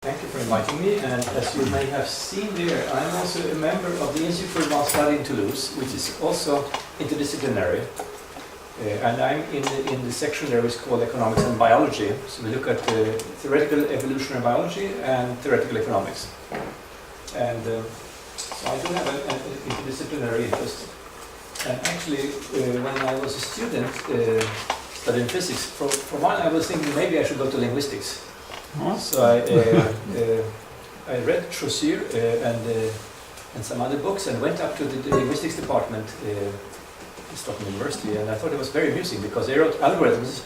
Thank you for inviting me, and as you may have seen there, I'm also a member of the Institute for Advanced Study in Toulouse, which is also interdisciplinary. And I'm in the section there is called Economics and Biology. So we look at theoretical evolutionary biology and theoretical economics. And so I do have an interdisciplinary interest. And actually, when I was a student studying physics, for a while I was thinking maybe I should go to linguistics. So I read Chaucer and some other books and went up to the linguistics department at Stockholm University, and I thought it was very amusing because they wrote algorithms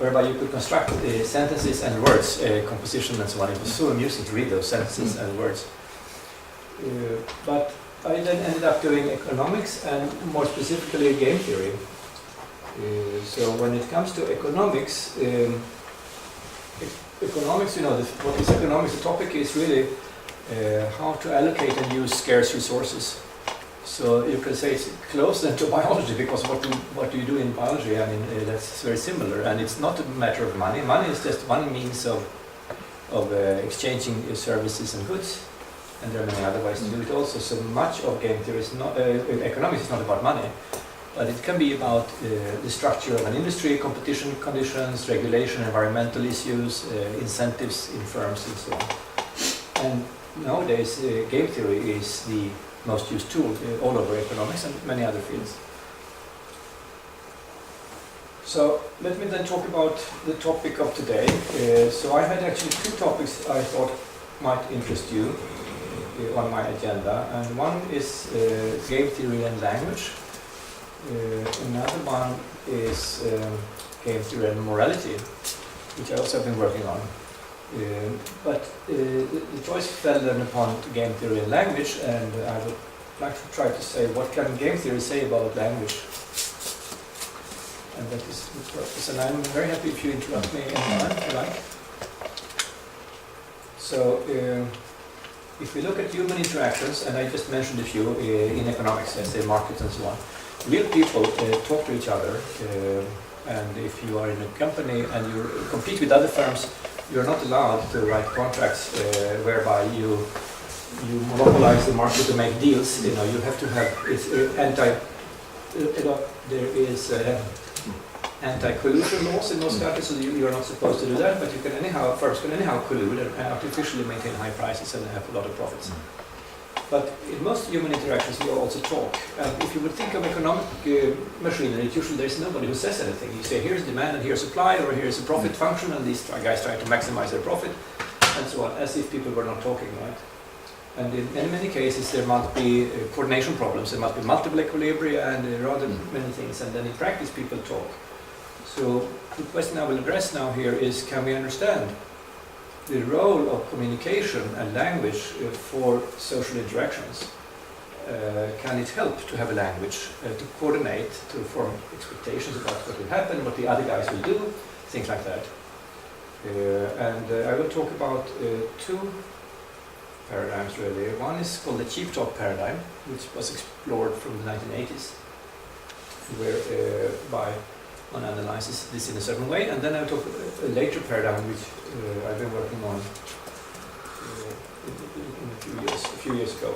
whereby you could construct sentences and words, composition and so on. It was so amusing to read those sentences and words. But I then ended up doing economics and more specifically game theory. So when it comes to economics, economics, you know, what is economics? The topic is really how to allocate and use scarce resources. So you can say it's close then to biology, because what do you do in biology? I mean, that's very similar, and it's not a matter of money. Money is just one means of exchanging services and goods, and there are many other ways to do it also. So much of game theory is not, economics is not about money, but it can be about the structure of an industry, competition conditions, regulation, environmental issues, incentives in firms, and so on. And nowadays, game theory is the most used tool all over economics and many other fields. So let me then talk about the topic of today. So I had actually two topics I thought might interest you on my agenda, and one is game theory and language. Another one is game theory and morality, which I also have been working on. But the choice fell then upon game theory and language, and I would like to try to say what can game theory say about language. And that is the purpose. And I'm very happy if you interrupt me anytime if you like. So if we look at human interactions, and I just mentioned a few in economics, let's say markets and so on, real people talk to each other, and if you are in a company and you compete with other firms, you're not allowed to write contracts whereby you monopolize the market to make deals. You know, you have to have there is anti-collusion laws in most countries, so you're not supposed to do that. But you can firms can anyhow collude and artificially maintain high prices and have a lot of profits. But in most human interactions, we also talk. And if you would think of economic machinery, usually there's nobody who says anything. You say, here's demand and here's supply, or here's a profit function, and these guys try to maximize their profit, and so on, as if people were not talking, right? And in many cases, there must be coordination problems. There must be multiple equilibria and rather many things. And then in practice, people talk. So the question I will address now here is, can we understand the role of communication and language for social interactions? Can it help to have a language to coordinate, to form expectations about what will happen, what the other guys will do, things like that? And I will talk about two paradigms really. One is called the cheap talk paradigm, which was explored from the 1980s, whereby one analyzes this in a certain way, and then I'll talk a later paradigm which I've been working on in a few years ago.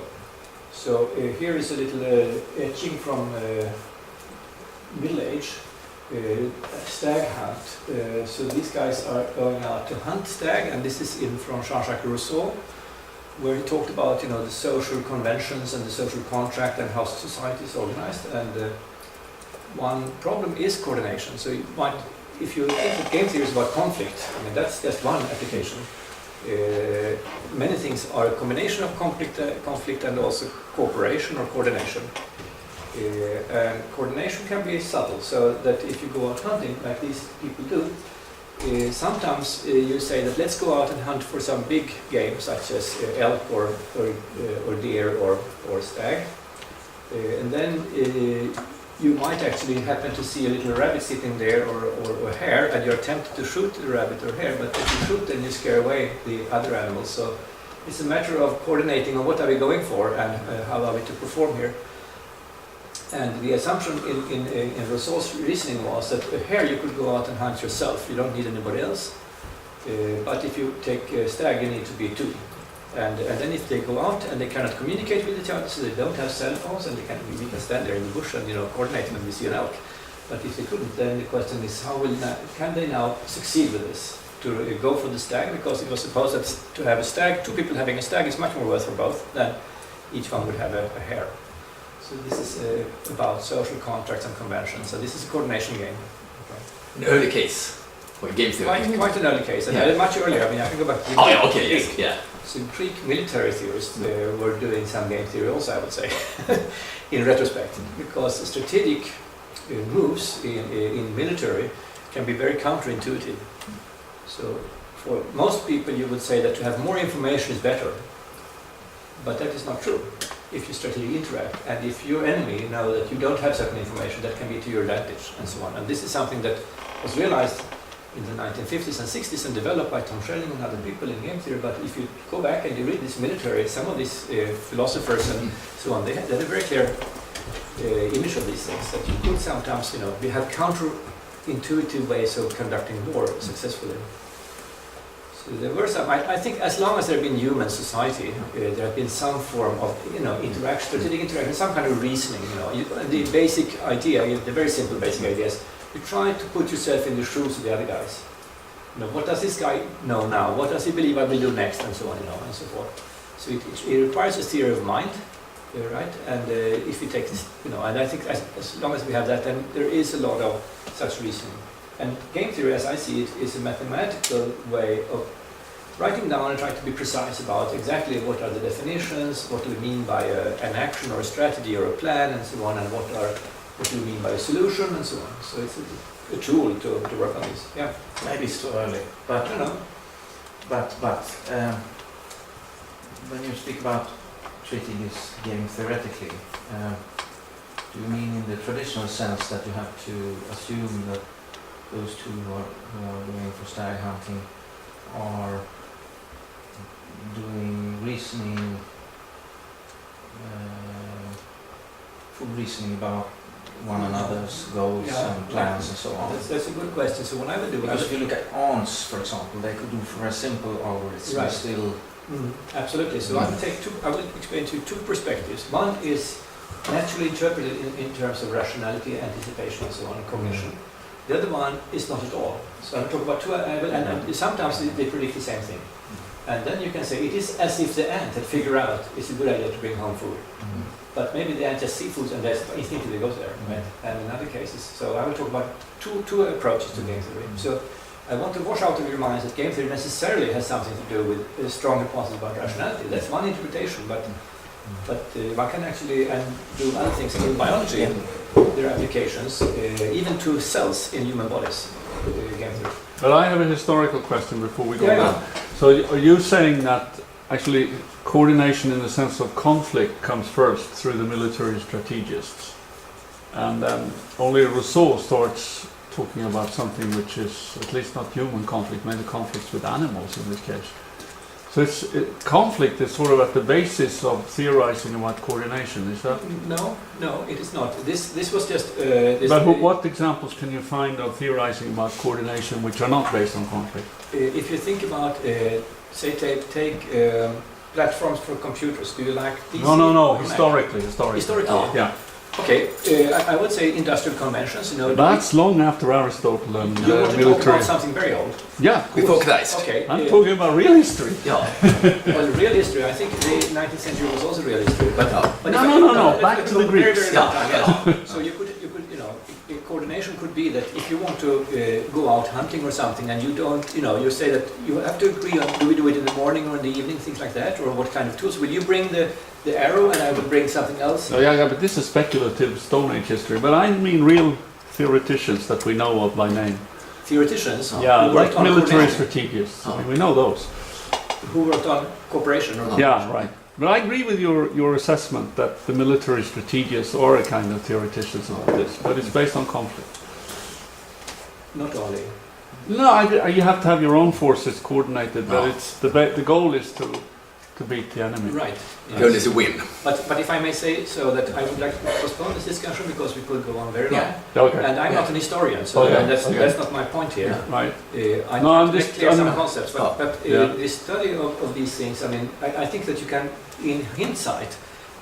So here is a little etching from Middle Age, stag hunt. So these guys are going out to hunt stag, and this is from Jean-Jacques Rousseau, where he talked about, you know, the social conventions and the social contract and how society is organized. And one problem is coordination. So you might, if you think that game theory is about conflict, I mean, that's just one application. Many things are a combination of conflict and also cooperation or coordination. And coordination can be subtle, so that if you go out hunting, like these people do, sometimes you say that let's go out and hunt for some big game, such as elk or deer or stag. And then you might actually happen to see a little rabbit sitting there or a hare, and you're tempted to shoot the rabbit or hare, but if you shoot, then you scare away the other animals. So it's a matter of coordinating on what are we going for and how are we to perform here. And the assumption in Rousseau's reasoning was that a hare you could go out and hunt yourself, you don't need anybody else. But if you take stag, you need to be two. And then if they go out and they cannot communicate with each other, so they don't have cell phones, and we can stand there in the bush and coordinate when we see an elk. But if they couldn't, then the question is can they now succeed with this? To go for the stag, because it was supposed that to have a stag, two people having a stag is much more worth for both than each one would have a hare. So this is about social contracts and conventions. So this is a coordination game. Okay. An early case for game theory. Quite an early case, and much earlier. I mean, I can go back to yes, yeah. So Greek military theorists were doing some game theory also, I would say, in retrospect, because strategic moves in military can be very counterintuitive. So for most people you would say that to have more information is better, but that is not true if you strategically interact, and if your enemy know that you don't have certain information, that can be to your advantage and so on. And this is something that was realized in the 1950s and 60s and developed by Tom Schelling and other people in game theory. But if you go back and you read this military, some of these philosophers and so on, they had a very clear image of these things, that you could sometimes, we have counterintuitive ways of conducting war successfully. So there were some, I think as long as there have been human society, there have been some form of, interaction, strategic interaction, some kind of reasoning, the basic idea, the very simple basic idea is, you try to put yourself in the shoes of the other guys. What does this guy know now? What does he believe I will do next? And so on, and so forth. So it requires a theory of mind, right? And if we take this, and I think as long as we have that, then there is a lot of such reasoning. And game theory, as I see it, is a mathematical way of writing down and trying to be precise about exactly what are the definitions, what do we mean by an action or a strategy or a plan, and so on, and what do we mean by a solution, and so on. So it's a tool to work on this. Yeah. Maybe it's too early, but I don't know. But when you speak about treating this game theoretically, do you mean in the traditional sense that you have to assume that those two who are going for stag hunting are doing reasoning, full reasoning about one another's goals and plans and so on? That's a good question. So when I would do, because if you look at aunts, for example, they could do for a simple algorithm, right. Still. Absolutely. So I will explain to you two perspectives. One is naturally interpreted in terms of rationality, anticipation, and so on, and cognition. The other one is not at all. So I'm talking about two, and sometimes they predict the same thing. And then you can say it is as if the ant had figured out it's a good idea to bring home food. But maybe the ant just sees food and instinctively goes there. Right? And in other cases, so I will talk about two approaches to game theory. So I want to wash out of your minds that game theory necessarily has something to do with strong hypotheses about rationality. That's one interpretation, but one can actually do other things in biology. There are applications, even to cells in human bodies. Game theory. But I have a historical question before we go on. So are you saying that actually coordination in the sense of conflict comes first through the military strategists, and then only Rousseau starts talking about something which is at least not human conflict, maybe conflicts with animals in this case? So conflict is sort of at the basis of theorizing about coordination, is that? No, it is not. This was just... but what examples can you find of theorizing about coordination which are not based on conflict? If you think about, say, take platforms for computers, do you like these? No, historically. Yeah. Okay, I would say industrial conventions. That's long after Aristotle and you want to military. Talk about something very old. Yeah, before Christ. Okay, I'm talking about real history. Yeah. Well, real history. I think the 19th century was also real history. But no. Back to the Greeks. So you could, coordination could be that if you want to go out hunting or something, and you don't, you say that you have to agree on, do we do it in the morning or in the evening, things like that, or what kind of tools? Will you bring the arrow and I will bring something else? Oh, yeah, but this is speculative Stone Age history. But I mean real theoreticians that we know of by name. Theoreticians? Yeah, like military strategists. I mean, we know those. Who worked on cooperation or not? Yeah, right. But I agree with your assessment that the military strategists are a kind of theoreticians of this, but it's based on conflict. Not only. No, you have to have your own forces coordinated, but it's the goal is to to beat the enemy. Right. The goal is to win. But if I may say so, that I would like to postpone this discussion because we could go on very long. Okay. And I'm not an historian, so Okay, that's not my point here. Right. I No, try I'm to make just- clear some I'm- concepts, but Yeah. the study of these things, I mean, I think that you can, in hindsight,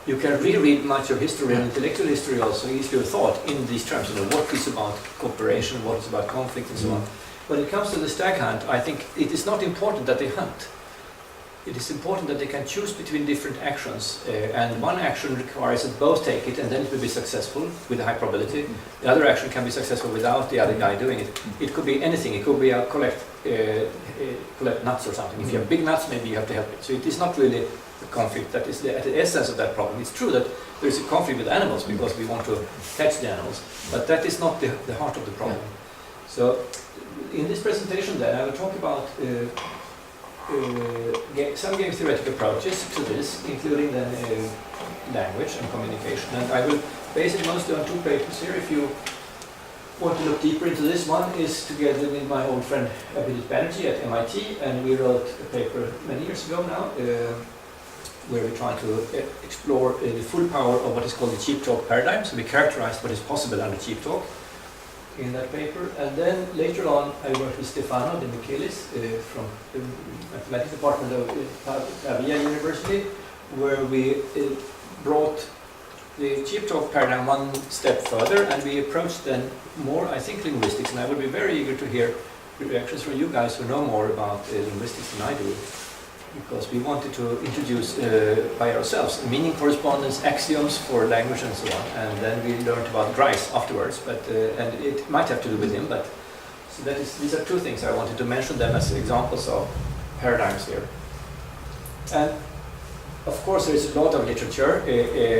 you can reread much of history and intellectual history also, easier thought in these terms, what is about cooperation, what is about conflict and so on. When it comes to the stag hunt, I think it is not important that they hunt. It is important that they can choose between different actions, and one action requires that both take it and then it will be successful with a high probability. The other action can be successful without the other guy doing it. It could be anything. It could be a collect nuts or something. If you have big nuts, maybe you have to help it. So it is not really a conflict that is at the essence of that problem. It's true that there is a conflict with animals because we want to catch the animals, but that is not the heart of the problem. So in this presentation then I will talk about some game theoretic approaches to this, including then language and communication. And I will base it mostly on two papers here. If you want to look deeper into this, one is together with my old friend Abhijit Banerjee at MIT, and we wrote a paper many years ago now, where we try to explore the full power of what is called the cheap talk paradigm. So we characterized what is possible under cheap talk in that paper. And then later on I worked with Stefano De Michelis from the mathematics department of Pavia University, where we brought the cheap talk paradigm one step further, and we approached then more, I think, linguistics. And I would be very eager to hear reactions from you guys who know more about linguistics than I do, because we wanted to introduce by ourselves meaning correspondence, axioms for language and so on, and then we learned about Grice afterwards, but and it might have to do with him, but so that is, these are two things I wanted to mention them as examples of paradigms here. And of course there is a lot of literature,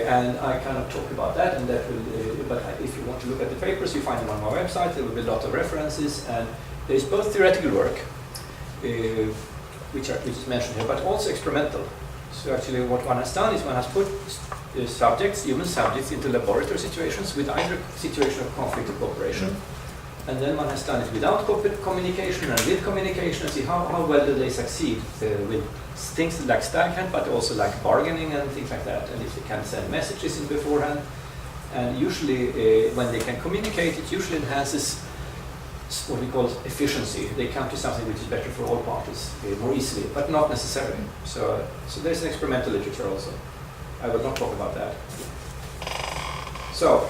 and I cannot talk about that, and that will, but if you want to look at the papers, you find them on my website. There will be a lot of references, and there is both theoretical work, which is mentioned here, but also experimental. So actually what one has done is one has put subjects, human subjects, into laboratory situations with either situation of conflict or cooperation. And then one has done it without communication and with communication, and see how well do they succeed with things like stag hunt, but also like bargaining and things like that. And if they can send messages in beforehand. And usually when they can communicate, it usually enhances what we call efficiency. They come to something which is better for all parties more easily, but not necessarily. So there's an experimental literature also. I will not talk about that. So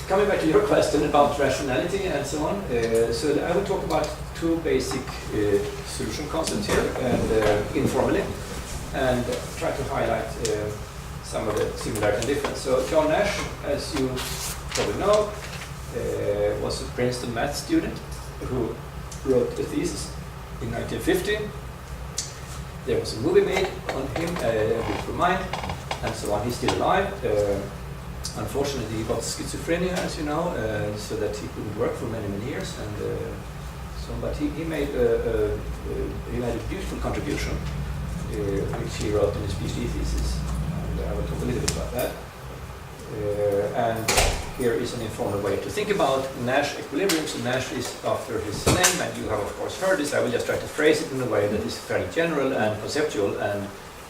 coming back to your question about rationality and so on, so I will talk about two basic solution concepts here, and informally, and try to highlight some of the similarity and difference. So John Nash, as you probably know, was a Princeton math student who wrote a thesis in 1950. There was a movie made on him, Beautiful Mind, and so on. He's still alive. Unfortunately, he got schizophrenia, as you know, so that he couldn't work for many, many years. And but he made a beautiful contribution, which he wrote in his PhD thesis. And I will talk a little bit about that. And here is an informal way to think about Nash equilibrium. So Nash is after his name, and you have of course heard this. I will just try to phrase it in a way that is fairly general and conceptual, and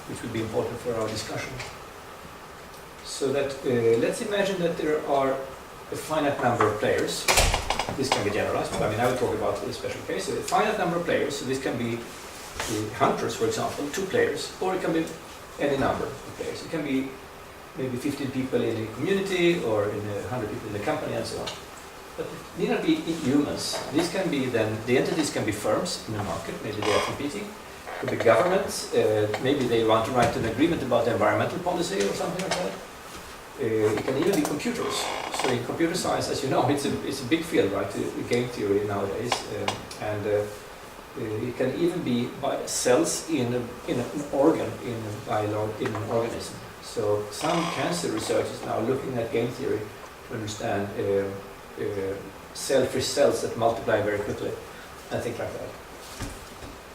which will be important for our discussion. So that let's imagine that there are a finite number of players. This can be generalized, but I mean I will talk about a special case. So a finite number of players. So this can be hunters, for example, 2 players, or it can be any number of players. It can be maybe 15 people in a community, or in 100 people in a company, and so on. But it need not be humans. This can be then, the entities can be firms in the market, maybe they are competing. It could be governments, maybe they want to write an agreement about environmental policy or something like that. It can even be computers. So in computer science, as you know, it's a big field, right? Game theory nowadays, and it can even be by cells in an organ, in an organism. So some cancer research is now looking at game theory to understand cell-free cells that multiply very quickly and things like that.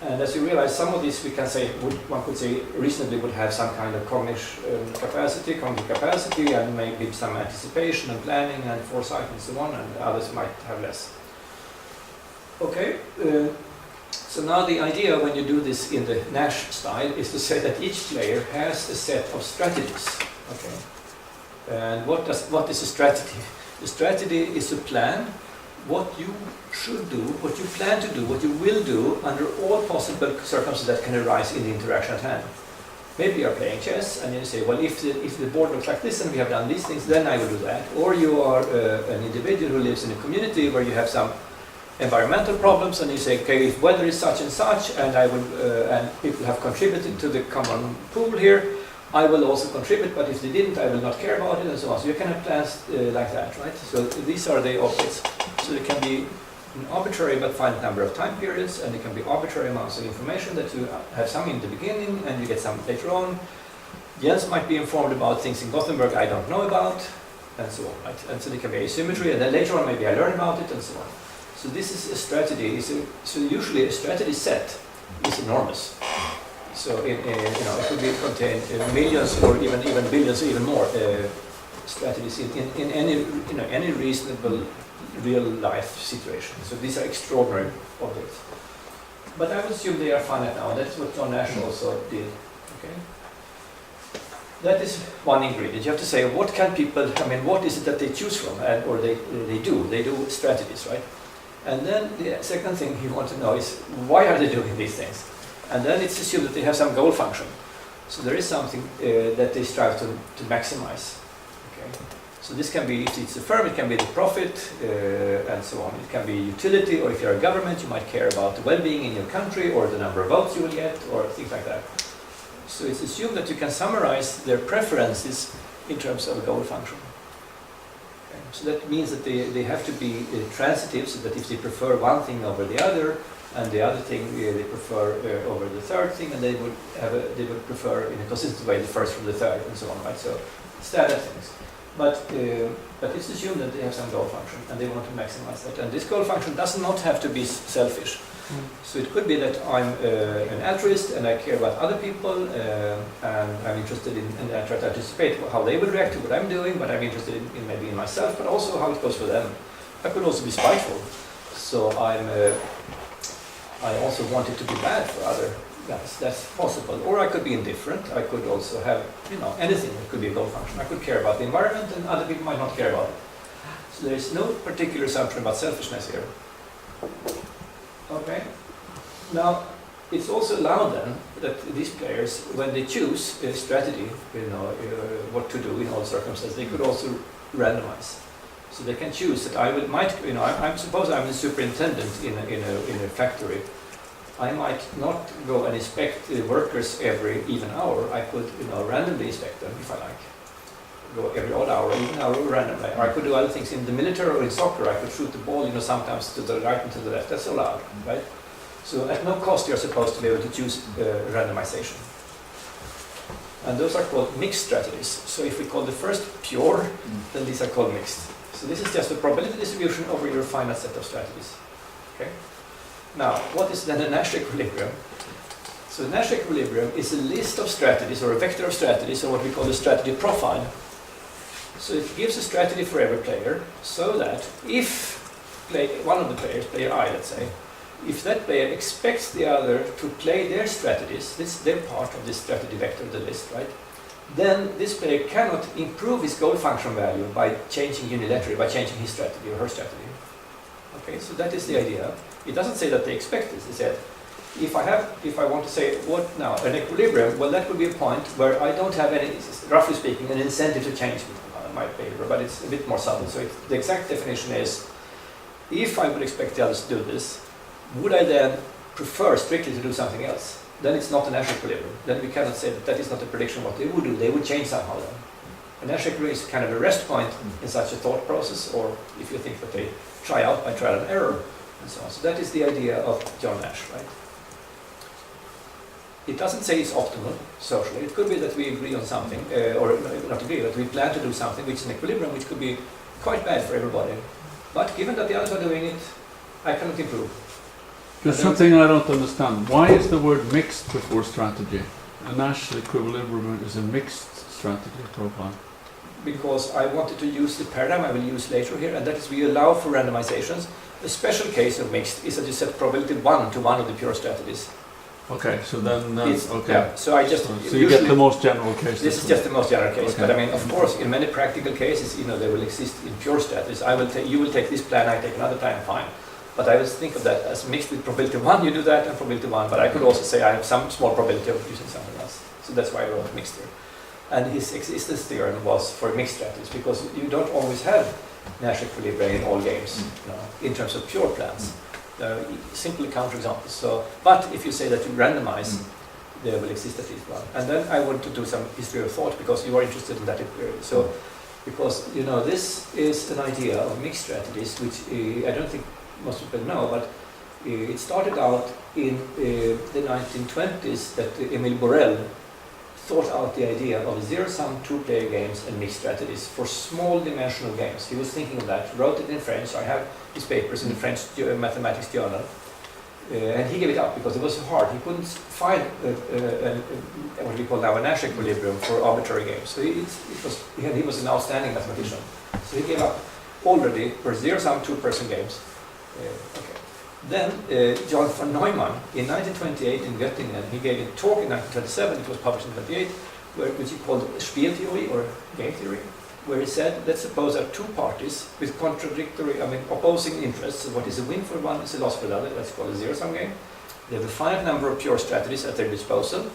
And as you realize, some of these we can say, one could say reasonably would have some kind of cognitive capacity, and maybe some anticipation and planning and foresight and so on, and others might have less. Okay, So now the idea when you do this in the Nash style is to say that each player has a set of strategies. Okay. And what is a strategy? The strategy is a plan, what you should do, what you plan to do, what you will do under all possible circumstances that can arise in the interaction at hand. Maybe you are playing chess and you say, well, if the board looks like this and we have done these things, then I will do that. Or you are an individual who lives in a community where you have some environmental problems and you say, okay, if weather is such and such and I will, and people have contributed to the common pool here, I will also contribute, but if they didn't, I will not care about it and so on. So you can have plans like that, right? So these are the objects. So they can be an arbitrary but finite number of time periods, and it can be arbitrary amounts of information that you have some in the beginning and you get some later on. Jens might be informed about things in Gothenburg I don't know about, and so on, right? And so there can be asymmetry, and then later on maybe I learn about it, and so on. So this is a strategy. So usually a strategy set is enormous. So it could be contain millions or even billions or even more strategies in any reasonable real life situation. So these are extraordinary objects. But I would assume they are finite now. That's what John Nash also did. Okay. That is one ingredient. You have to say what can people. What is it that they choose from, or they do? They do strategies, right? And then the second thing you want to know is why are they doing these things? And then it's assumed that they have some goal function. So there is something that they strive to maximize. Okay. So this can be, if it's a firm, it can be the profit and so on. It can be utility, or if you're a government, you might care about the well-being in your country or the number of votes you will get or things like that. So it's assumed that you can summarize their preferences in terms of a goal function. Okay. So that means that they have to be transitive, so that if they prefer one thing over the other, and the other thing they prefer over the third thing, and they would prefer in a consistent way the first from the third, and so on, right? So standard things. But it's assumed that they have some goal function, and they want to maximize that. And this goal function does not have to be selfish. So it could be that I'm an altruist and I care about other people, and I'm interested in, and I try to anticipate how they will react to what I'm doing, but I'm interested in maybe in myself, but also how it goes for them. I could also be spiteful. So I also want it to be bad for other guys. That's possible. Or I could be indifferent. I could also have, anything that could be a goal function. I could care about the environment and other people might not care about it. So there is no particular assumption about selfishness here. Okay. Now, it's also allowed then that these players, when they choose a strategy, what to do in all circumstances, they could also randomize. So they can choose that I suppose I'm the superintendent in a factory. I might not go and inspect the workers every even hour. I could randomly inspect them if I like. Go every odd hour, even hour randomly. Or I could do other things in the military or in soccer. I could shoot the ball, sometimes to the right and to the left. That's allowed, right? So at no cost you're supposed to be able to choose randomization. And those are called mixed strategies. So if we call the first pure, then these are called mixed. So this is just a probability distribution over your finite set of strategies. Okay. Now, what is then a Nash equilibrium? So Nash equilibrium is a list of strategies, or a vector of strategies, or what we call a strategy profile. So it gives a strategy for every player, so that if one of the players, player I, let's say, if that player expects the other to play their strategies, they're part of this strategy vector of the list, right? Then this player cannot improve his goal function value by changing unilaterally, by changing his strategy or her strategy. Okay, so that is the idea. It doesn't say that they expect this. It said, if I want to say what now, an equilibrium, well, that would be a point where I don't have any, roughly speaking, an incentive to change my behavior, but it's a bit more subtle. So the exact definition is, if I would expect the others to do this, would I then prefer strictly to do something else? Then it's not a Nash equilibrium. Then we cannot say that is not a prediction of what they would do. They would change somehow then. A Nash equilibrium is kind of a rest point in such a thought process, or if you think that they try out by trial and error, and so on. So that is the idea of John Nash, right? It doesn't say it's optimal socially. It could be that we agree on something, or not agree, that we plan to do something which is an equilibrium, which could be quite bad for everybody. But given that the others are doing it, I cannot improve. There's something I don't understand. Why is the word mixed before strategy? A Nash equilibrium is a mixed strategy profile. because I wanted to use the paradigm I will use later here, and that is we allow for randomizations. A special case of mixed is that you set probability 1 to one of the pure strategies. Okay, so then, okay. Yeah, so I just So you get the most general case. this is just the most general case, Okay. but I mean, of course, in many practical cases, they will exist in pure strategies. You will take this plan, I take another time, fine. But I always think of that as mixed with probability 1, you do that, and probability 1. But I could also say I have some small probability of using something else. So that's why I wrote mixed here. And his existence theorem was for mixed strategies, because you don't always have Nash equilibrium in all games, in terms of pure plans. Simple counterexamples. So, but if you say that you randomize, there will exist at least one. And then I want to do some history of thought, because you are interested in that period. So, because this is an idea of mixed strategies, which I don't think most people know, but it started out in the 1920s that Emile Borel thought out the idea of zero-sum two-player games and mixed strategies for small dimensional games. He was thinking of that, wrote it in French. I have his papers in the French Mathematics Journal. And he gave it up because it was hard. He couldn't find what we call now a Nash equilibrium for arbitrary games. So he was an outstanding mathematician. So he gave up already for zero-sum two-person games. Okay. Then John von Neumann in 1928 in Göttingen, he gave a talk in 1927, it was published in 1928, which he called Spieltheorie or game theory, where he said, let's suppose there are two parties with opposing interests. So what is a win for one is a loss for the other. Let's call it a zero-sum game. They have a finite number of pure strategies at their disposal,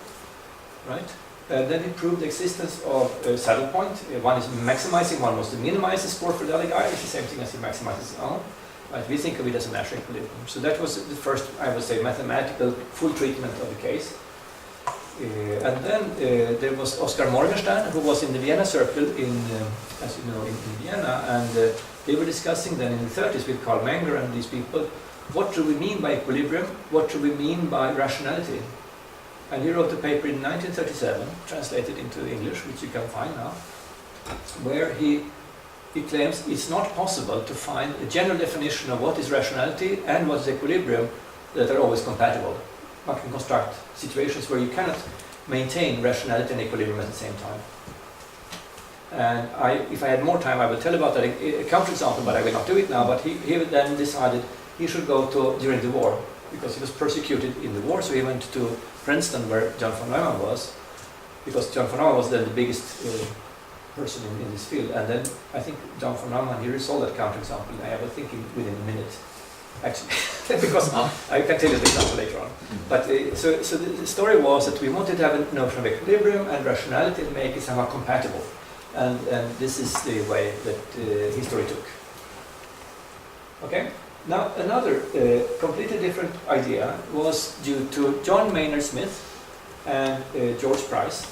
right? Then he proved the existence of a saddle point. One is maximizing, one wants to minimize the score for the other guy. It's the same thing as he maximizes his own. Right? We think of it as a Nash equilibrium. So that was the first, I would say, mathematical full treatment of the case. And then there was Oskar Morgenstern, who was in the Vienna Circle as you know, in Vienna, and they were discussing then in the 30s with Karl Menger and these people, what do we mean by equilibrium? What do we mean by rationality? And he wrote a paper in 1937, translated into English, which you can find now, where he claims it's not possible to find a general definition of what is rationality and what is equilibrium that are always compatible. One can construct situations where you cannot maintain rationality and equilibrium at the same time. And if I had more time, I will tell about that a counterexample, but I will not do it now. But he then decided he should go during the war, because he was persecuted in the war, so he went to Princeton, where John von Neumann was, because John von Neumann was then the biggest person in this field. And then I think John von Neumann, he resolved that counterexample. I was thinking within a minute, actually, because I can tell you the example later on. But so the story was that we wanted to have a notion of equilibrium and rationality and make it somehow compatible. And this is the way that history took. Okay. Now another completely different idea was due to John Maynard Smith and George Price,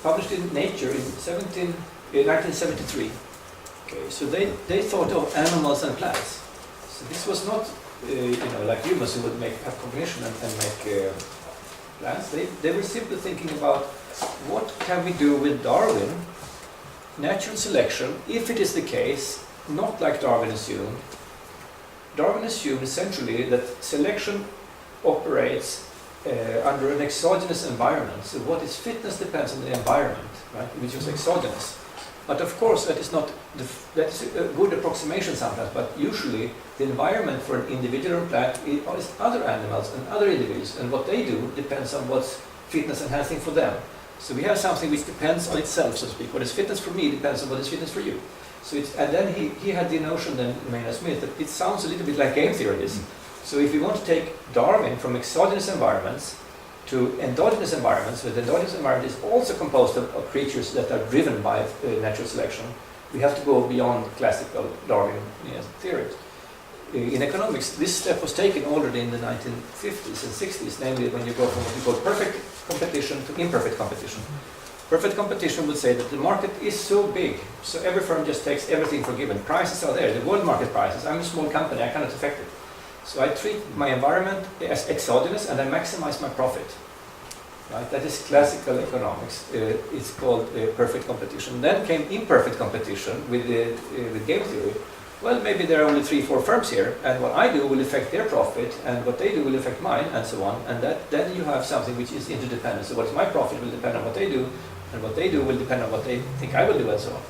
published in Nature in 1973. Okay, so they thought of animals and plants. So this was not like humans who would have cognition and make plants. They were simply thinking about what can we do with Darwin, natural selection, if it is the case, not like Darwin assumed. Darwin assumed essentially that selection operates under an exogenous environment. So what is fitness depends on the environment, right? Which was exogenous. But of course, that is a good approximation sometimes. But usually, the environment for an individual plant is other animals and other individuals, and what they do depends on what's fitness enhancing for them. So we have something which depends on itself, so to speak. What is fitness for me depends on what is fitness for you. So and then he had the notion, then Maynard Smith, that it sounds a little bit like game theory is. So if we want to take Darwin from exogenous environments to endogenous environments, but the endogenous environment is also composed of creatures that are driven by natural selection, we have to go beyond classical Darwinian theories. In economics, this step was taken already in the 1950s and 60s, namely when you go from what we call perfect competition to imperfect competition. Perfect competition would say that the market is so big, so every firm just takes everything for given. Prices are there, the world market prices. I'm a small company, I cannot affect it. So I treat my environment as exogenous and I maximize my profit. Right? That is classical economics. It's called perfect competition. Then came imperfect competition with game theory. Well, maybe there are only 3-4 firms here, and what I do will affect their profit, and what they do will affect mine, and so on. And then you have something which is interdependent. So what is my profit will depend on what they do, and what they do will depend on what they think I will do, and so on.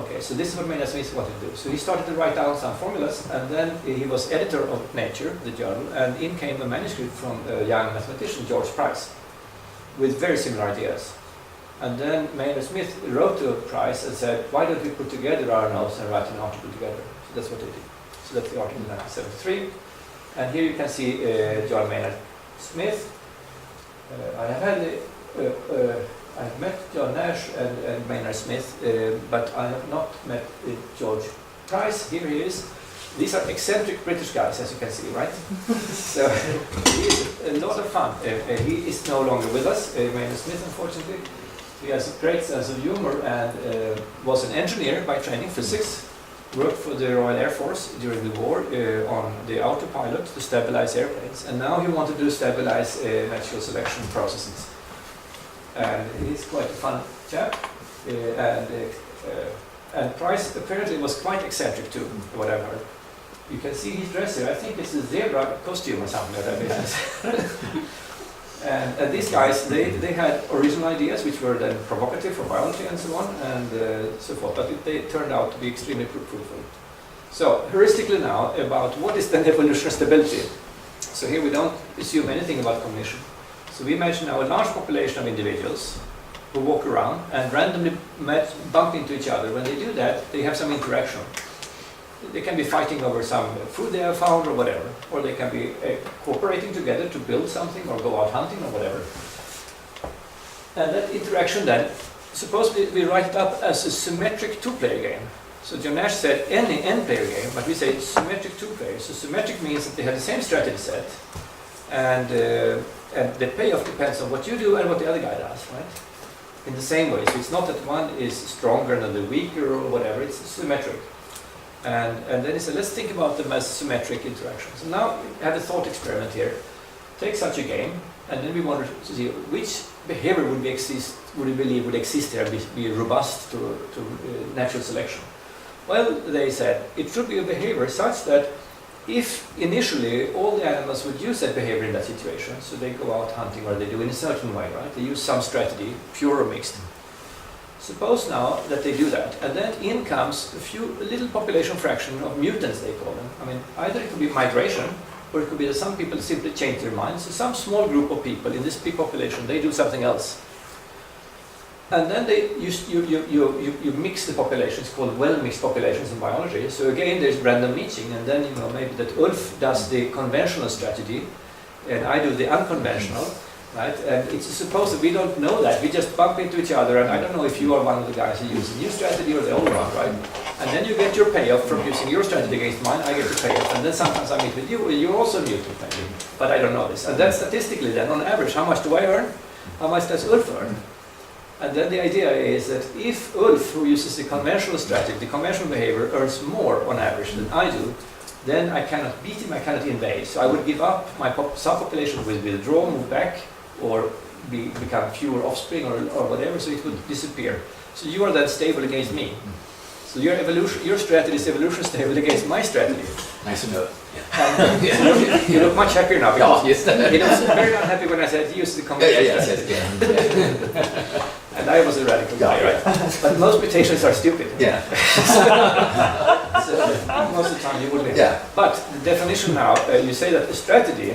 Okay, so this is what Maynard Smith wanted to do. So he started to write down some formulas, and then he was editor of Nature, the journal, and in came a manuscript from a young mathematician, George Price, with very similar ideas. And then Maynard Smith wrote to Price and said, why don't we put together our notes and write an article together? So that's what they did. So that's the article in 1973. And here you can see John Maynard Smith. I have met John Nash and Maynard Smith, but I have not met George Price. Here he is. These are eccentric British guys, as you can see, right? So he is a lot of fun. He is no longer with us, Maynard Smith, unfortunately. He has a great sense of humor and was an engineer by training, physics. Worked for the Royal Air Force during the war on the autopilot to stabilize airplanes, and now he wanted to stabilize natural selection processes. And he's quite a fun chap, and Price apparently was quite eccentric too, what I've heard. You can see his dress here. I think it's a zebra costume or something like that. And these guys, they had original ideas which were then provocative for biology and so on and so forth, but they turned out to be extremely fruitful. So, heuristically now, about what is then evolutionary stability. So here we don't assume anything about cognition. So we imagine now a large population of individuals who walk around and randomly bump into each other. When they do that, they have some interaction. They can be fighting over some food they have found or whatever, or they can be cooperating together to build something or go out hunting or whatever. And that interaction then, suppose we write it up as a symmetric two-player game. So John Nash said any n-player game, but we say symmetric two-player. So symmetric means that they have the same strategy set, and the payoff depends on what you do and what the other guy does, right? In the same way. So it's not that one is stronger than the weaker or whatever, it's symmetric. And then he said, let's think about them as symmetric interactions. So now we have a thought experiment here. Take such a game, and then we want to see which behavior would we believe would exist here, be robust to natural selection. Well, they said, it should be a behavior such that if initially all the animals would use that behavior in that situation, so they go out hunting or they do in a certain way, right? They use some strategy, pure or mixed. Suppose now that they do that, and then in comes a little population fraction of mutants, they call them. I mean, either it could be migration, or it could be that some people simply change their minds. So some small group of people in this big population, they do something else. And then you mix the populations, called well-mixed populations in biology. So again, there's random mixing, and then maybe that Ulf does the conventional strategy, and I do the unconventional. Right? And it's supposed that we don't know that. We just bump into each other, and I don't know if you are one of the guys who use the new strategy or the old one, right? And then you get your payoff from using your strategy against mine, I get the payoff. And then sometimes I meet with you, and you're also mutant, maybe. But I don't know this. And then statistically, then on average, how much do I earn? How much does Ulf earn? And then the idea is that if Ulf, who uses the conventional strategy, the conventional behavior, earns more on average than I do, then I cannot beat him, I cannot invade. So I would give up, my subpopulation will withdraw, move back, or become fewer offspring or whatever, so it would disappear. So you are then stable against me. So your strategy is evolution stable against my strategy. Nice to know. You look much happier now. Yeah, yes. He was very unhappy when I said use the conventional strategy. And I was a radical guy, right? But most mutations are stupid. Yeah. So most of the time you would be. Yeah. But the definition now, you say that the strategy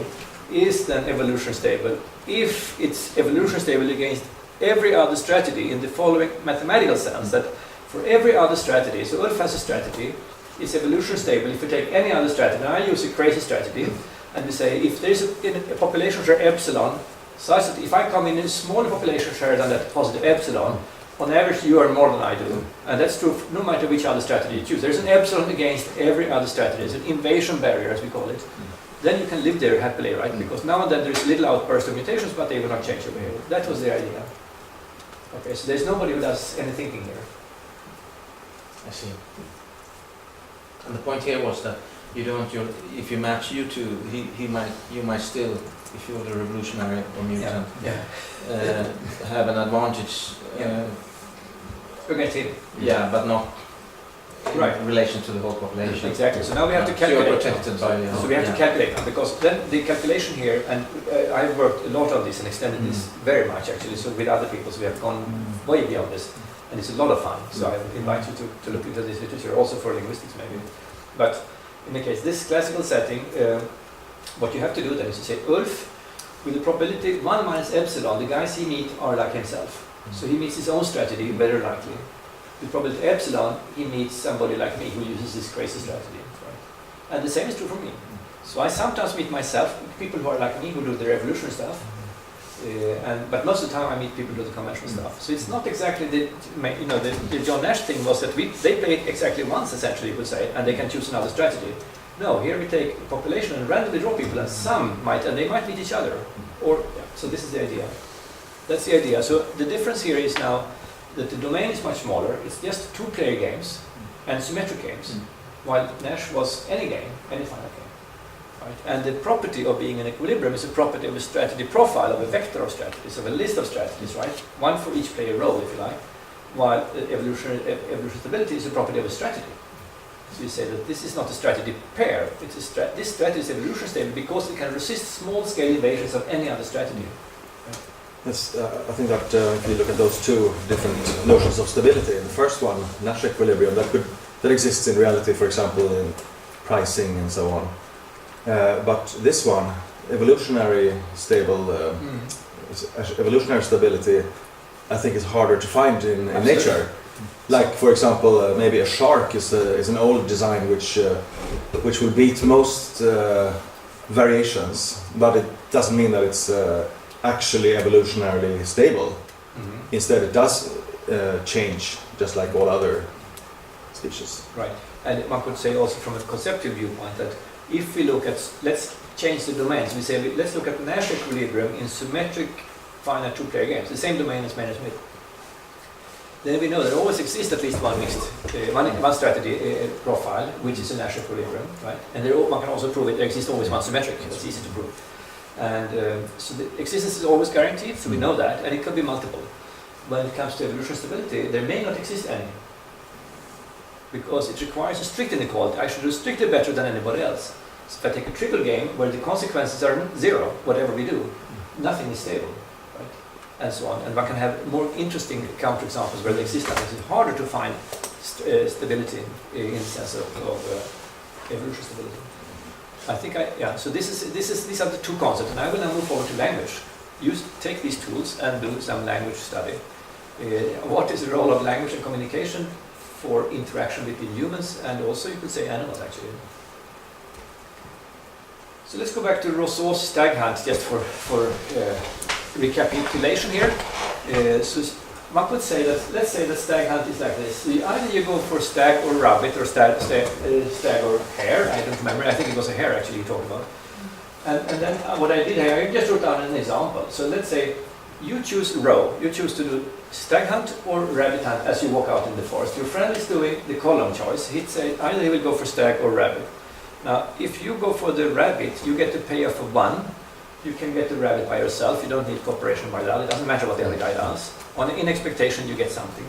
is then evolution stable if it's evolution stable against every other strategy in the following mathematical sense, that for every other strategy, so Ulf has a strategy, it's evolution stable if you take any other strategy. Now I use a crazy strategy, and we say if there's a population share epsilon, such that if I come in a smaller population share than that positive epsilon, on average you earn more than I do. And that's true no matter which other strategy you choose. There's an epsilon against every other strategy. It's an invasion barrier, as we call it. Then you can live there happily, right? Because now and then there's little outburst of mutations, but they will not change your behavior. That was the idea. Okay, so there's nobody who does any thinking here. I see. And the point here was that you don't. If you match you two, you might still, if you're the revolutionary or mutant, have an advantage. Against him. Yeah, but not Right. in relation to the whole population. Exactly. So now we have to So you're calculate. protected by, So we have to calculate now, because then the calculation here, and I've worked a lot on this and extended this very much actually, so with other people, so we have gone way beyond this, and it's a lot of fun. So I invite you to look into this literature, also for linguistics maybe. But in the case, this classical setting, what you have to do then is to say Ulf, with the probability 1 minus epsilon, the guys he meets are like himself. So he meets his own strategy, very likely. With probability epsilon, he meets somebody like me who uses this crazy strategy. Right? And the same is true for me. So I sometimes meet myself, people who are like me, who do the revolutionary stuff, but most of the time I meet people who do the conventional stuff. So it's not exactly the John Nash thing was that they play it exactly once, essentially, you could say, and they can choose another strategy. No, here we take a population and randomly draw people, and they might meet each other. So this is the idea. That's the idea. So the difference here is now that the domain is much smaller. It's just 2-player games and symmetric games, while Nash was any game, any finite game. Right? And the property of being in equilibrium is a property of a strategy profile, of a vector of strategies, of a list of strategies, right? One for each player role, if you like, while evolutionary stability is a property of a strategy. So you say that this is not a strategy pair, this strategy is evolution stable because it can resist small-scale invasions of any other strategy. Yes, I think that if you look at those two different notions of stability, the first one, Nash equilibrium, that exists in reality, for example, in pricing and so on. But this one, evolutionary stability, I think is harder to find in nature. Like, for example, maybe a shark is an old design which will beat most variations, but it doesn't mean that it's actually evolutionarily stable. Instead, it does change, just like all other species. Right, and one could say also from a conceptual viewpoint that if we look at, let's change the domains, we say let's look at Nash equilibrium in symmetric finite 2-player games, the same domain as Maynard-Smith. Then we know there always exists at least one mixed, one strategy profile, which is a Nash equilibrium, right? And one can also prove it, there exists always one symmetric, that's easy to prove. And so the existence is always guaranteed, so we know that, and it could be multiple. When it comes to evolutionary stability, there may not exist any, because it requires a strict inequality. I should do strictly better than anybody else. So if I take a triple game where the consequences are 0, whatever we do, nothing is stable. And so on, and one can have more interesting counterexamples where they exist. It's harder to find stability in the sense of evolutionary stability. I think so these are the two concepts, and I will now move forward to language. Take these tools and do some language study. What is the role of language and communication for interaction between humans and also, you could say, animals actually. So let's go back to Rousseau's stag hunt just for recapitulation here. So one could say that, let's say that stag hunt is like this. Either you go for stag or rabbit or stag or hare, I don't remember, I think it was a hare actually you talked about. And then what I did here, I just wrote down an example. So let's say you choose row, you choose to do stag hunt or rabbit hunt as you walk out in the forest. Your friend is doing the column choice. He'd say either he will go for stag or rabbit. Now, if you go for the rabbit, you get the payoff of 1. You can get the rabbit by yourself. You don't need cooperation by the other. It doesn't matter what the other guy does. In expectation, you get something.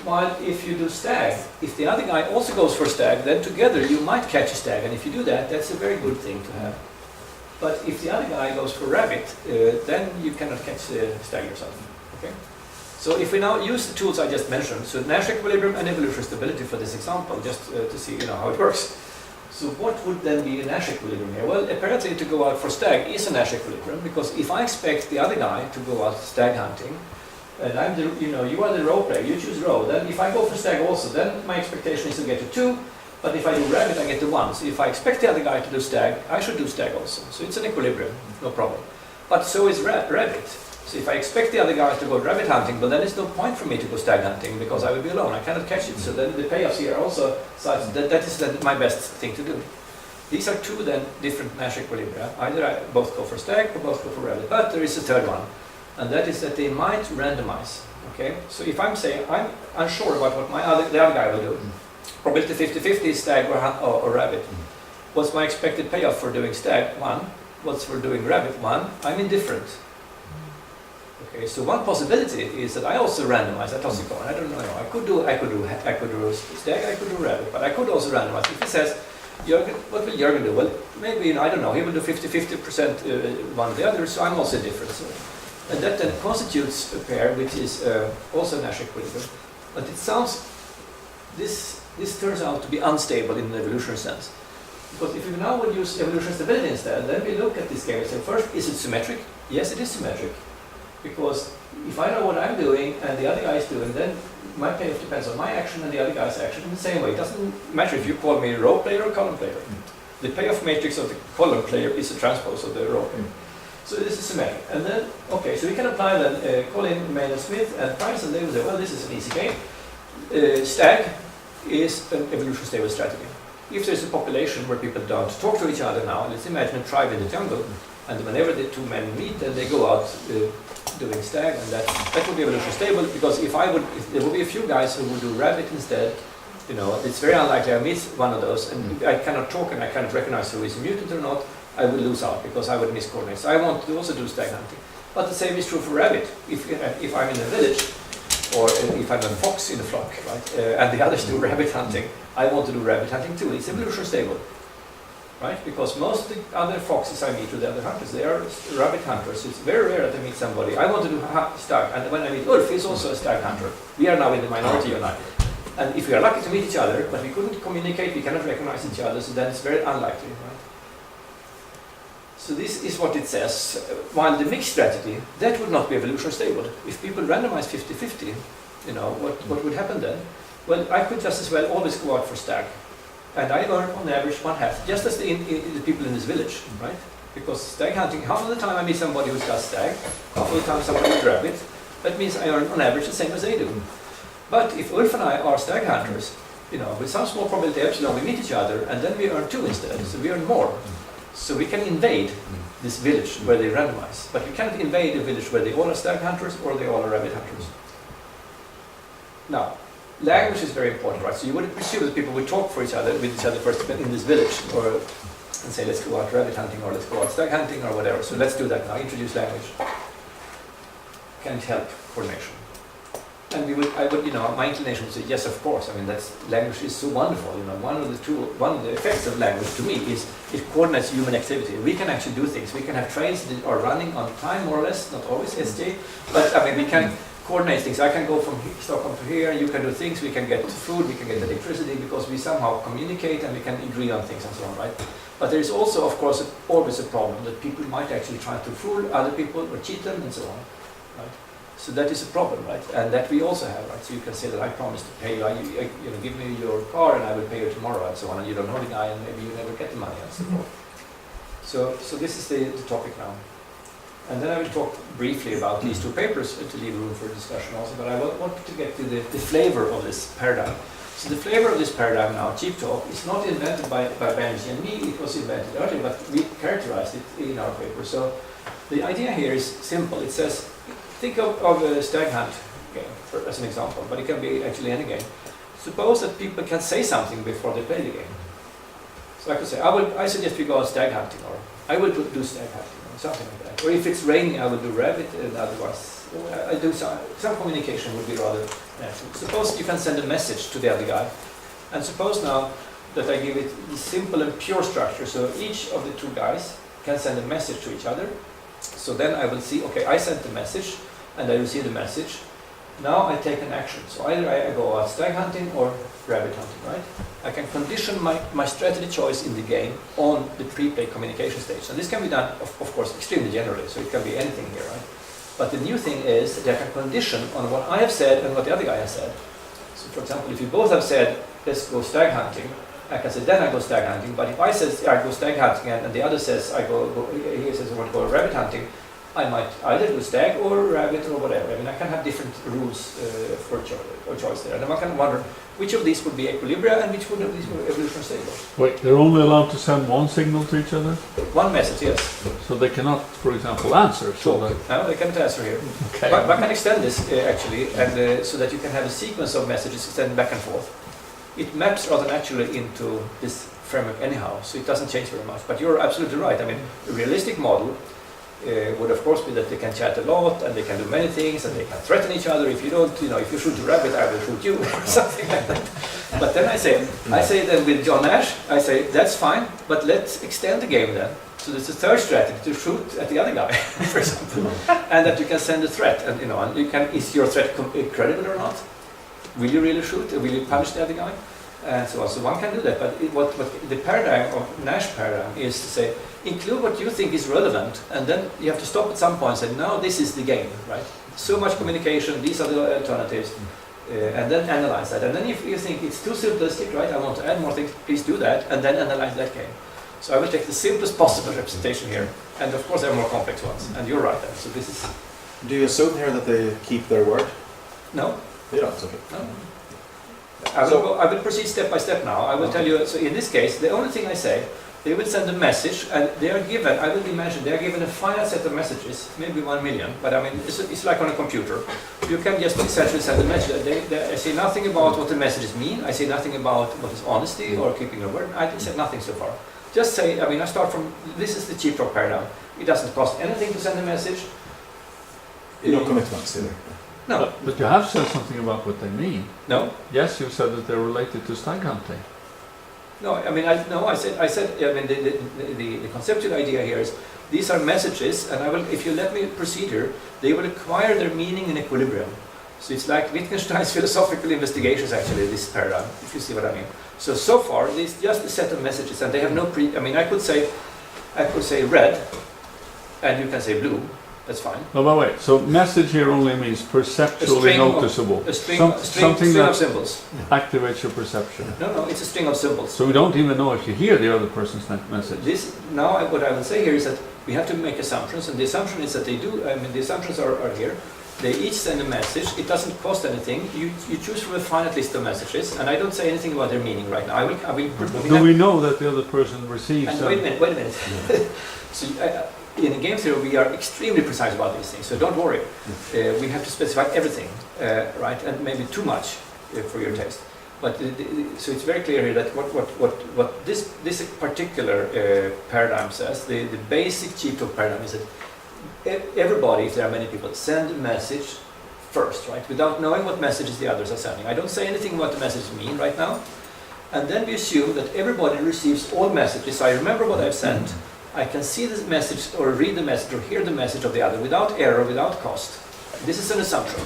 While if you do stag, if the other guy also goes for stag, then together you might catch a stag. And if you do that, that's a very good thing to have. But if the other guy goes for rabbit, then you cannot catch the stag yourself. Okay? So if we now use the tools I just mentioned, so Nash equilibrium and evolutionary stability for this example, just to see how it works. So what would then be a Nash equilibrium here? Well, apparently to go out for stag is a Nash equilibrium, because if I expect the other guy to go out stag hunting, and I'm you are the row player, you choose row, then if I go for stag also, then my expectation is to get to 2, but if I do rabbit, I get to 1. So if I expect the other guy to do stag, I should do stag also. So it's an equilibrium, no problem. But so is rabbit. So if I expect the other guy to go rabbit hunting, but then there's no point for me to go stag hunting because I will be alone. I cannot catch it. So then the payoffs here are also such that is then my best thing to do. These are two then different Nash equilibria. Either I both go for stag or both go for rabbit. But there is a third one, and that is that they might randomize. Okay. So if I'm saying I'm unsure about what the other guy will do, probability 50-50 is stag or rabbit. What's my expected payoff for doing stag? 1. What's for doing rabbit? 1. I'm indifferent. Okay, so one possibility is that I also randomize. I toss a coin. I don't know. I could do stag. I could do rabbit, but I could also randomize. If he says, Jürgen, what will Jürgen do? Well, maybe I don't know. He will do 50% one or the other. So I'm also different. So, and that then constitutes a pair which is also Nash equilibrium. But it sounds this turns out to be unstable in an evolutionary sense. Because if we now would use evolutionary stability instead, then we look at this game and say, first, is it symmetric? Yes, it is symmetric. Because if I know what I'm doing and the other guy is doing, then my payoff depends on my action and the other guy's action in the same way. It doesn't matter if you call me row player or column player. The payoff matrix of the column player is a transpose of the row player. So this is symmetric. And then, okay, so we can apply then, call in Maynard Smith and Price, and they will say, well, this is an easy game. Stag is an evolution stable strategy. If there's a population where people don't talk to each other now, let's imagine a tribe in the jungle, and whenever the two men meet, then they go out doing stag, and that would be evolution stable. Because if there would be a few guys who would do rabbit instead, it's very unlikely I meet one of those, and I cannot talk and I cannot recognize who is a mutant or not. I would lose out because I would miscoordinate. So I want to also do stag hunting. But the same is true for rabbit. If I'm in a village, or if I'm a fox in a flock, right, and the others do rabbit hunting, I want to do rabbit hunting too. It's evolution stable, right? Because most of the other foxes I meet with the other hunters, they are rabbit hunters. It's very rare that I meet somebody. I want to do stag, and when I meet Ulf, he's also a stag hunter. We are now in the minority, you and I. And if we are lucky to meet each other, but we couldn't communicate, we cannot recognize each other, so then it's very unlikely, right? So this is what it says. While the mixed strategy, that would not be evolution stable. If people randomize 50-50, what would happen then? Well, I could just as well always go out for stag. And I earn on average 1/2, just as the people in this village, right? Because stag hunting, half of the time I meet somebody who does stag, half of the time somebody who rabbit. That means I earn on average the same as they do. But if Ulf and I are stag hunters, with some small probability epsilon, we meet each other, and then we earn 2 instead, so we earn more. So we can invade this village where they randomize, but you cannot invade a village where they all are stag hunters or they all are rabbit hunters. Now, language is very important, right? So you would presume that people would talk with each other first in this village, and say, let's go out rabbit hunting, or let's go out stag hunting, or whatever. So let's do that now. Introduce language. Can it help coordination? And my inclination would say, yes, of course. I mean, language is so wonderful. One of the effects of language to me is it coordinates human activity. We can actually do things. We can have trains that are running on time, more or less, not always SJ, but we can coordinate things. I can go from Stockholm to here. You can do things. We can get food. We can get electricity because we somehow communicate and we can agree on things and so on, right? But there is also, of course, always a problem that people might actually try to fool other people or cheat them and so on, right? So that is a problem, right? And that we also have, right? So you can say that I promise to pay you, give me your car and I will pay you tomorrow and so on, and you don't know the guy and maybe you never get the money and so forth. So this is the topic now. And then I will talk briefly about these 2 papers to leave room for discussion also, but I want to get to the flavor of this paradigm. So the flavor of this paradigm now, cheap talk, is not invented by Banerjee and me, it was invented earlier, but we characterized it in our paper. So the idea here is simple. It says, think of a stag hunt game as an example, but it can be actually any game. Suppose that people can say something before they play the game. So I could say, I suggest we go out stag hunting, or I will do stag hunting, or something like that. Or if it's raining, I will do rabbit, and otherwise, I do some communication would be rather natural. Suppose you can send a message to the other guy, and suppose now that I give it the simple and pure structure, so each of the 2 guys can send a message to each other. So then I will see, okay, I sent the message and I receive the message. Now I take an action. So either I go out stag hunting or rabbit hunting, right? I can condition my strategy choice in the game on the pre-play communication stage. And this can be done, of course, extremely generally. So it can be anything here, right? But the new thing is that I can condition on what I have said and what the other guy has said. So for example, if you both have said, let's go stag hunting, I can say, then I go stag hunting. But if I say I go stag hunting and the other says he says I want to go rabbit hunting, I might either do stag or rabbit or whatever. I mean, I can have different rules for choice there. And then one can wonder which of these would be equilibria and which of these would be evolution stable. Wait, they're only allowed to send one signal to each other? One message, yes. So they cannot, for example, answer. No, they can't answer here. Okay. But one can extend this actually, and so that you can have a sequence of messages extended back and forth. It maps rather naturally into this framework anyhow, so it doesn't change very much. But you're absolutely right. I mean, a realistic model would of course be that they can chat a lot and they can do many things and they can threaten each other. If you don't, if you shoot a rabbit, I will shoot you, something like that. But then I say then with John Nash, I say that's fine, but let's extend the game then. So there's a third strategy to shoot at the other guy, for example, and that you can send a threat, and and you can, is your threat credible or not? Will you really shoot? Will you punish the other guy? And so on. So one can do that, but what the paradigm of Nash paradigm is to say, include what you think is relevant, and then you have to stop at some point and say, no, this is the game, right? So much communication, these are the alternatives, and then analyze that. And then if you think it's too simplistic, right, I want to add more things, please do that, and then analyze that game. So I will take the simplest possible representation here, and of course there are more complex ones, and you're right then. So this is... Do you assume here that they keep their word? No. You don't, okay. No. I will proceed step by step now. I will tell you, so in this case, the only thing I say, they will send a message, and they are given, I will imagine, they are given a finite set of messages, maybe 1 million, but I mean, it's like on a computer. You can just essentially send a message. I say nothing about what the messages mean, I say nothing about what is honesty or keeping your word, I say nothing so far. Just say, I mean, I start from, this is the cheap talk paradigm. It doesn't cost anything to send a message. No commitments either. No. But you have said something about what they mean. No. Yes, you said that they're related to stag hunting. No, I mean, I said, I mean, the conceptual idea here is these are messages, and I will, if you let me proceed here, they will acquire their meaning in equilibrium. So it's like Wittgenstein's philosophical investigations, actually, this paradigm, if you see what I mean. So far, it's just a set of messages, and they have no I mean, I could say red, and you can say blue. That's fine. No, but wait. So message here only means perceptually noticeable. A string something that of symbols. activates your perception. No, it's a string of symbols. So we don't even know if you hear the other person's message. What I will say here is that we have to make assumptions, and the assumption is that they do. I mean, the assumptions are here. They each send a message. It doesn't cost anything. You choose from a finite list of messages, and I don't say anything about their meaning right now. Do we know that the other person receives? And wait a minute. So. In a game theory, we are extremely precise about these things, so don't worry. We have to specify everything, right? And maybe too much for your taste. But so it's very clear here that what this particular paradigm says, the basic cheap talk paradigm is that everybody, if there are many people, send a message first, right? Without knowing what messages the others are sending. I don't say anything about the messages mean right now. And then we assume that everybody receives all messages. So I remember what I've sent. I can see the message or read the message or hear the message of the other without error, without cost. This is an assumption.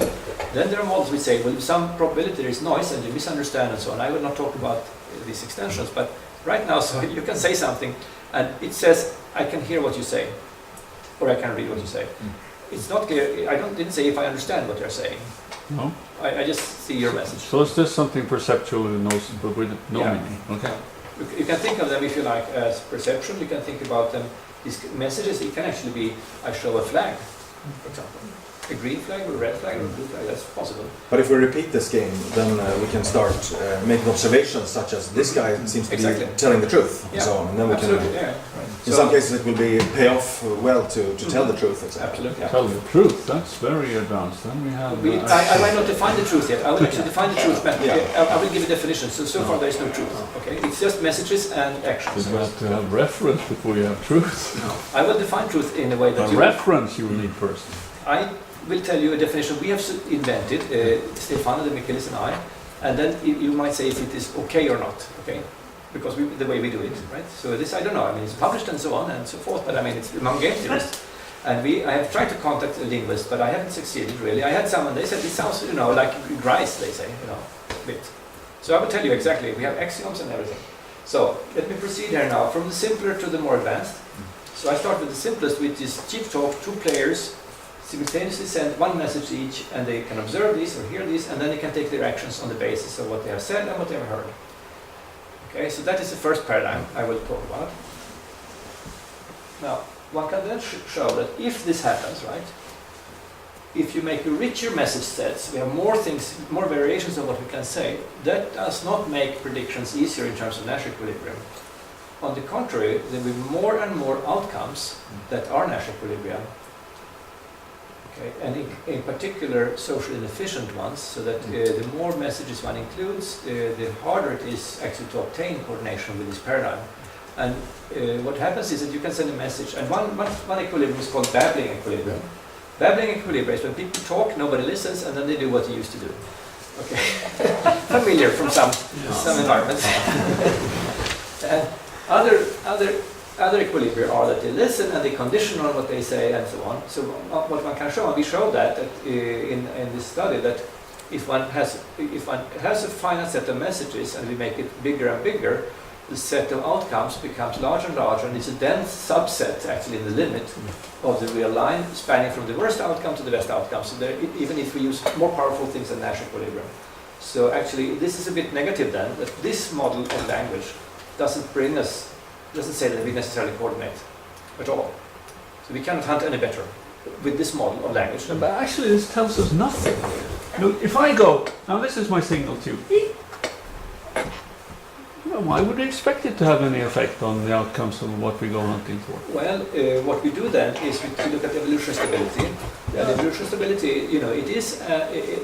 Then there are models which say, well, with some probability there is noise and you misunderstand and so on. I will not talk about these extensions, but right now, so you can say something and it says, I can hear what you say, or I can read what you say. It's not clear. I didn't say if I understand what you're saying. No. I just see your message. So it's just something perceptual but with no meaning. Okay. You can think of them, if you like, as perception. You can think about them, these messages. It can actually be, I show a flag, for example. A green flag or a red flag or a blue flag, that's possible. But if we repeat this game, then we can start making observations such as this guy seems to be telling the truth, and so on. And then we can, in some cases it will be pay off well to tell the truth, Absolutely. Tell the truth, that's very advanced. Then we have... I might not define the truth yet. I will actually define the truth better. I will give a definition. So far there is no truth. Okay, it's just messages and actions. You have to have reference before you have truth. No. I will define truth in a way that reference you will need first. I will tell you a definition we have invented, Stefano de Michelis and I, and then you might say if it is okay or not, okay? Because the way we do it, right? So this, I don't know, I mean, it's published and so on and so forth, but I mean, it's among game theorists. And I have tried to contact a linguist, but I haven't succeeded really. I had someone, they said, it sounds, like Grice, they say, a bit. So I will tell you exactly, we have axioms and everything. So let me proceed here now, from the simpler to the more advanced. So I start with the simplest, which is cheap talk, 2 players, simultaneously send one message each, and they can observe these or hear these, and then they can take their actions on the basis of what they have said and what they have heard. Okay, so that is the first paradigm I will talk about. Now, one can then show that if this happens, right, if you make a richer message sets, we have more things, more variations of what we can say, that does not make predictions easier in terms of Nash equilibrium. On the contrary, there will be more and more outcomes that are Nash equilibrium. Okay, and in particular social inefficient ones, so that the more messages one includes, the harder it is actually to obtain coordination with this paradigm. And what happens is that you can send a message, and one equilibrium is called babbling equilibrium. Babbling equilibrium is when people talk, nobody listens, and then they do what they used to do. Okay, familiar from some environments. And other equilibria are that they listen and they condition on what they say and so on. So what one can show, and we showed that in this study, that if one has a finite set of messages and we make it bigger and bigger, the set of outcomes becomes larger and larger, and it's a dense subset actually in the limit of the real line, spanning from the worst outcome to the best outcome. So there, even if we use more powerful things than Nash equilibrium. So actually this is a bit negative then, that this model of language doesn't say that we necessarily coordinate at all. So we cannot hunt any better with this model of language. But actually this tells us nothing. Look, if I go, now this is my signal to you. Well, why would we expect it to have any effect on the outcomes of what we go hunting for? Well, what we do then is we look at evolution stability. And evolution stability, it is,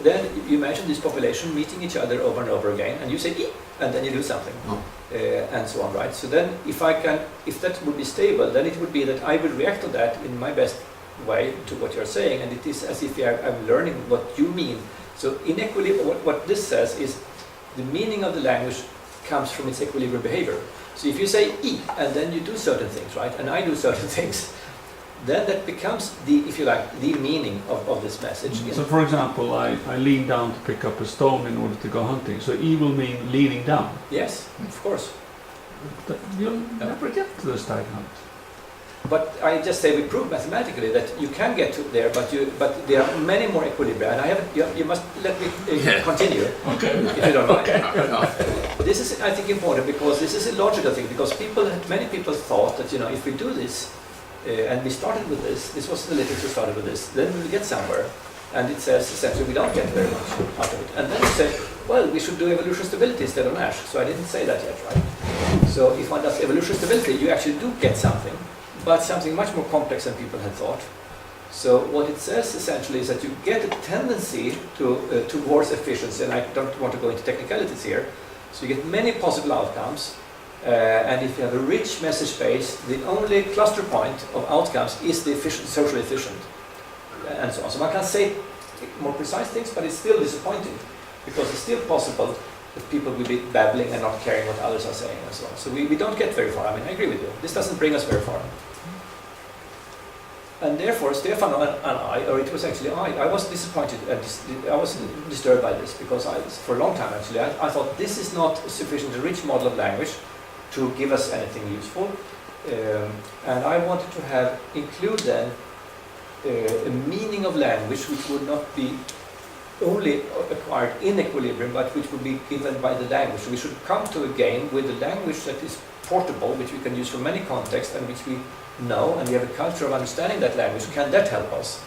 then you imagine this population meeting each other over and over again, and you say, "ee," and then you do something, and so on, right? So then if that would be stable, then it would be that I will react to that in my best way to what you're saying, and it is as if I'm learning what you mean. So in equilibrium, what this says is the meaning of the language comes from its equilibrium behavior. So if you say "e" and then you do certain things, right, and I do certain things, then that becomes if you like, the meaning of this message. So for example, I lean down to pick up a stone in order to go hunting. So E will mean leaning down. Yes, of course. But you'll never get to the stag hunt. But I just say we prove mathematically that you can get to there, but there are many more equilibria, and you must let me continue, Okay. if you don't mind. No. This is, I think, important because this is a logical thing. Because many people thought that if we do this, and we started with this was the literature started with this, then we will get somewhere. And it says essentially we don't get very much out of it. And then you say, well, we should do evolution stability instead of Nash. So I didn't say that yet, right? So if one does evolution stability, you actually do get something, but something much more complex than people had thought. So what it says essentially is that you get a tendency towards efficiency, and I don't want to go into technicalities here. So you get many possible outcomes, and if you have a rich message space, the only cluster point of outcomes is the socially efficient, and so on. So one can say more precise things, but it's still disappointing, because it's still possible that people will be babbling and not caring what others are saying and so on. So we don't get very far. I mean, I agree with you. This doesn't bring us very far. And therefore, Stefano and I, or it was actually I was disappointed, I was disturbed by this, because for a long time actually, I thought this is not a sufficiently rich model of language to give us anything useful. And I wanted to include then a meaning of language which would not be only acquired in equilibrium, but which would be given by the language. So we should come to a game with a language that is portable, which we can use for many contexts and which we know, and we have a culture of understanding that language. Can that help us?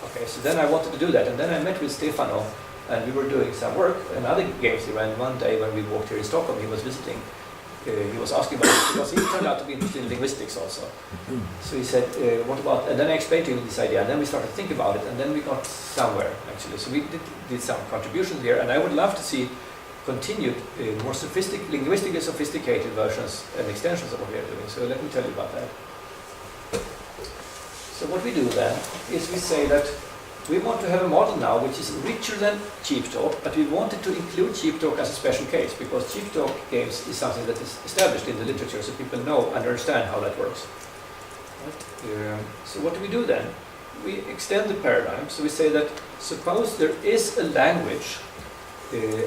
Okay, so then I wanted to do that, and then I met with Stefano, and we were doing some work, another games he ran one day when we walked here in Stockholm. He was visiting. He was asking about it because he turned out to be interested in linguistics also. So he said, what about, and then I explained to him this idea, and then we started to think about it, and then we got somewhere actually. So we did some contributions here, and I would love to see continued, more linguistically sophisticated versions and extensions of what we are doing. So let me tell you about that. So what we do then is we say that we want to have a model now which is richer than cheap talk, but we wanted to include cheap talk as a special case, because cheap talk games is something that is established in the literature, so people know and understand how that works. So what do we do then? We extend the paradigm. So we say that suppose there is a language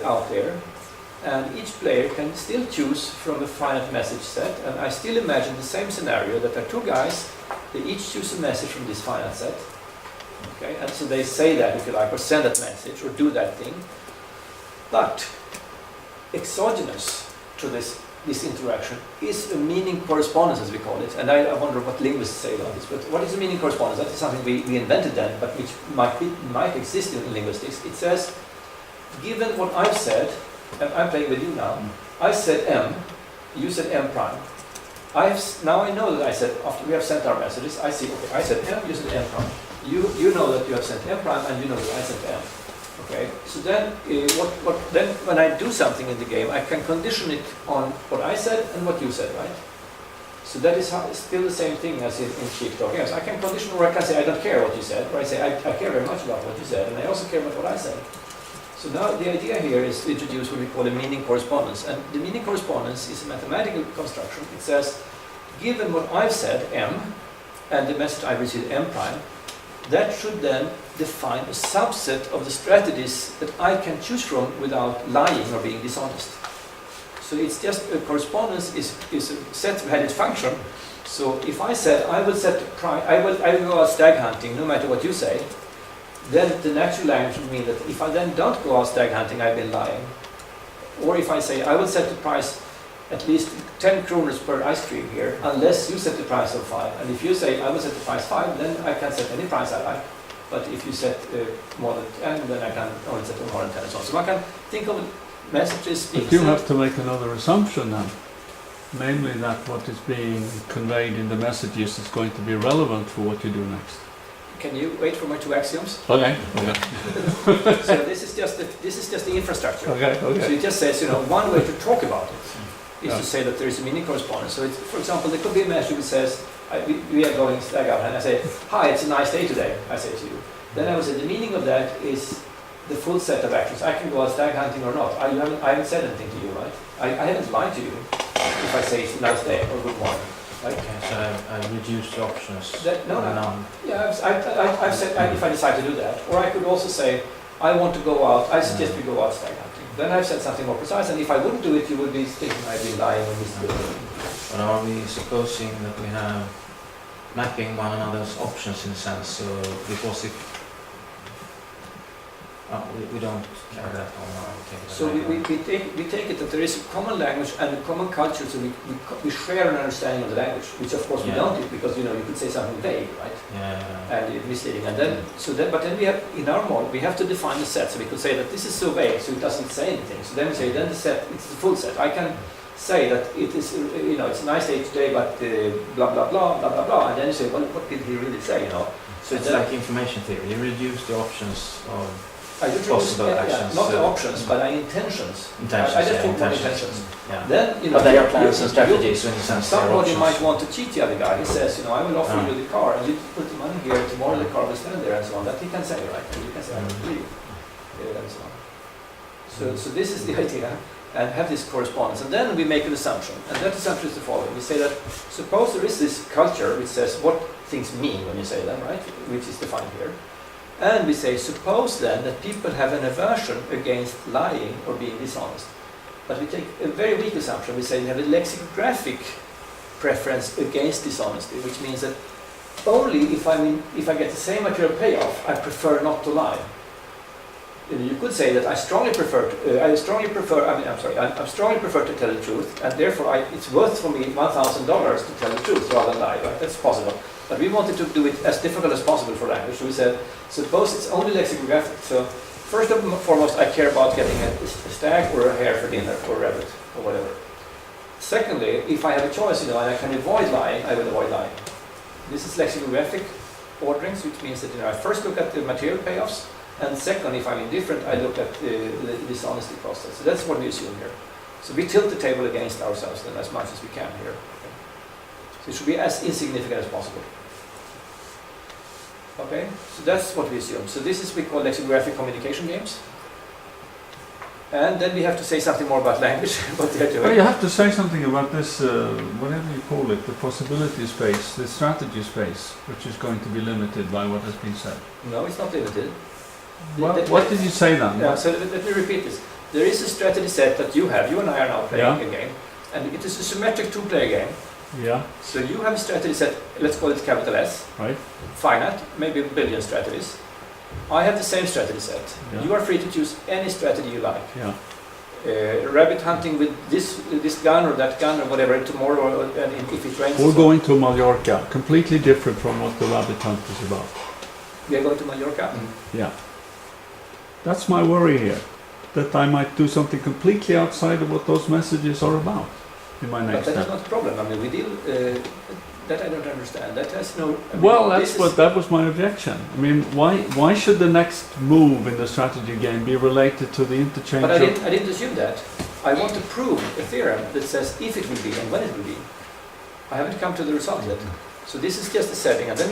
out there, and each player can still choose from a finite message set, and I still imagine the same scenario, that there are two guys, they each choose a message from this finite set. Okay, and so they say that, if you like, or send that message, or do that thing. But exogenous to this interaction is a meaning correspondence, as we call it. And I wonder what linguists say about this. But what is a meaning correspondence? That is something we invented then, but which might exist in linguistics. It says, given what I've said, and I'm playing with you now, I said M, you said M prime. Now I know that I said, after we have sent our messages, I see, okay, I said M, you said M prime. You know that you have sent M prime, and you know that I sent M. Okay, so then then when I do something in the game, I can condition it on what I said and what you said, right? So that is still the same thing as in cheap talk. Yes, I can condition, or I can say I don't care what you said, or I say I care very much about what you said, and I also care about what I say. So now the idea here is to introduce what we call a meaning correspondence. And the meaning correspondence is a mathematical construction. It says, given what I've said, M, and the message I received, M prime, that should then define a subset of the strategies that I can choose from without lying or being dishonest. So it's just a correspondence is a set-headed function. So if I said I will set prime, I will go out stag hunting no matter what you say, then the natural language would mean that if I then don't go out stag hunting, I've been lying. Or if I say I will set the price at least 10 kroners per ice cream here, unless you set the price of 5. And if you say I will set the price 5, then I can set any price I like. But if you set more than 10, then I can only set more than 10 and so on. So one can think of messages being But you sent. have to make another assumption then, namely that what is being conveyed in the messages is going to be relevant for what you do next. Can you wait for my 2 axioms? Okay. So this is just the infrastructure. Okay. So it just says, one way to talk about it is Yeah. to say that there is a meaning correspondence. So it's, for example, there could be a message which says, we are going stag out, and I say, hi, it's a nice day today, I say to you. Then I would say the meaning of that is the full set of actions. I can go out stag hunting or not. I haven't said anything to you, right? I haven't lied to you if I say it's a nice day or good morning. Right? Okay, so I reduced the options. No. None. Yeah, I've said if I decide to do that. Or I could also say, I want to go out, I suggest we go out stag hunting. Then I've said something more precise, and if I wouldn't do it, you would be thinking I've been lying or misleading. But are we supposing that we have mapping one another's options in a sense? So because if we don't carry that on our So we take it that there is a common language and a common culture, so we share an understanding of the language, which of course we Yeah. don't do, because you could say something vague, right? Yeah. And misleading. And then but then we have in our model we have to define the set. So we could say that this is so vague, so it doesn't say anything. So then we say then the set, it's the full set. I can say that it is it's a nice day today, but blah blah blah blah blah blah. And then you say, well, what did he really say? So it's like information theory. You reduce the options of I do possible actions. not the options, but intentions. intentions. I just yeah, talk about intentions. intentions. Yeah. Then But they are plans and strategies in a sense. they are Somebody options. might want to cheat the other guy. He says, I will offer Ah. you the car, and you put the money here. Tomorrow the car will stand there, and so on. That he can say, right? And you can say, I don't believe, and so on. So this is the idea, and have this correspondence, and then we make an assumption, and that assumption is the following: we say that suppose there is this culture which says what things mean when you say them, right? Which is defined here. And we say, suppose then that people have an aversion against lying or being dishonest. But we take a very weak assumption. We say they have a lexicographic preference against dishonesty, which means that only if I get the same material payoff, I prefer not to lie. You could say that I strongly prefer to tell the truth, and therefore it's worth for me $1,000 to tell the truth rather than lie. Right? That's possible. But we wanted to do it as difficult as possible for language. So we said, suppose it's only lexicographic. So first and foremost, I care about getting a stag or a hare for dinner, or a rabbit, or whatever. Secondly, if I have a choice, and I can avoid lying, I will avoid lying. This is lexicographic orderings, which means that I first look at the material payoffs, and second, if I'm indifferent, I look at the dishonesty process. So that's what we assume here. So we tilt the table against ourselves then as much as we can here. So it should be as insignificant as possible. Okay, so that's what we assume. So this is we call lexicographic communication games. And then we have to say something more about language, what they're doing. Well, you have to say something about this, whatever you call it, the possibility space, the strategy space, which is going to be limited by what has been said. No, it's not limited. Well, what did you say then? Yeah, so let me repeat this. There is a strategy set that you have. You and I are now playing Yeah. a game. And it is a symmetric two-player game. Yeah, So you have a strategy set, let's call it capital S, right. finite, maybe a billion strategies. I have the same strategy set. Yeah. You are free to choose any strategy you like. Yeah. Rabbit hunting with this gun or that gun or whatever tomorrow, and if it rains. We're going to Mallorca, completely different from what the rabbit hunt is about. We are going to Mallorca. Yeah. That's my worry here, that I might do something completely outside of what those messages are about in my But next that is step. not a problem. I mean, we deal. That I don't understand. That has no. I mean, Well, this is- that was my objection. I mean, why should the next move in the strategy game be related to the interchange But of... I didn't assume that. I want to prove a theorem that says if it will be and when it will be. I haven't come to the result yet. So this is just the setting, and then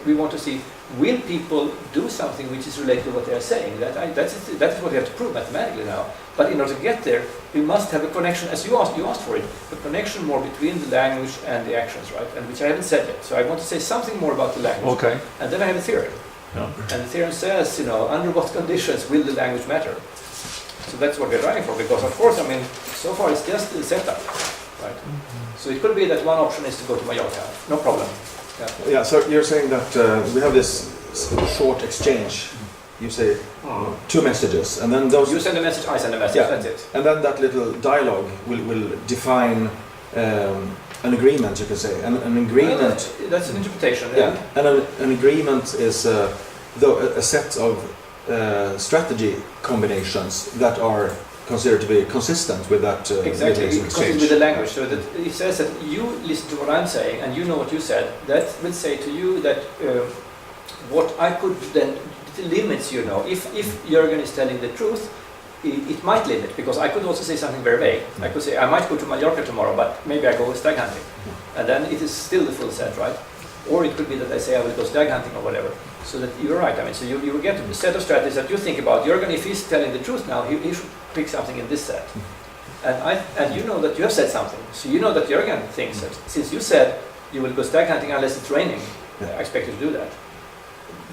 we want to see, will people do something which is related to what they are saying? That is what we have to prove mathematically now. But in order to get there, we must have a connection, as you asked for it, a connection more between the language and the actions, right? And which I haven't said yet. So I want to say something more about the language. Okay. And then I have a theorem. Yeah. And the theorem says, under what conditions will the language matter? So that's what we're trying for, because of course, I mean, so far it's just the setup, right? So it could be that one option is to go to Mallorca, no problem. Yeah, so you're saying that we have this short exchange. You say 2 messages, and then those. You send a message, I send a message, Yeah. that's it. And then that little dialogue will define an agreement, you could say. An agreement. That's an interpretation. Yeah, and an agreement is a set of strategy combinations that are considered to be consistent with that Exactly, little because it's with the language. So that it says that you listen to what I'm saying and you know what you said. That will say to you that what I could then limits, if Jürgen is telling the truth, it might limit, because I could also say something very vague. I could say I might go to Mallorca tomorrow, but maybe I go stag hunting, and then it is still the full set, right? Or it could be that I say I will go stag hunting or whatever. So that you're right. I mean, so you will get a set of strategies that you think about. Jürgen, if he's telling the truth now, he should pick something in this set. And you know that you have said something. So you know that Jürgen thinks that since you said you will go stag hunting unless it's raining, I expect you to do that.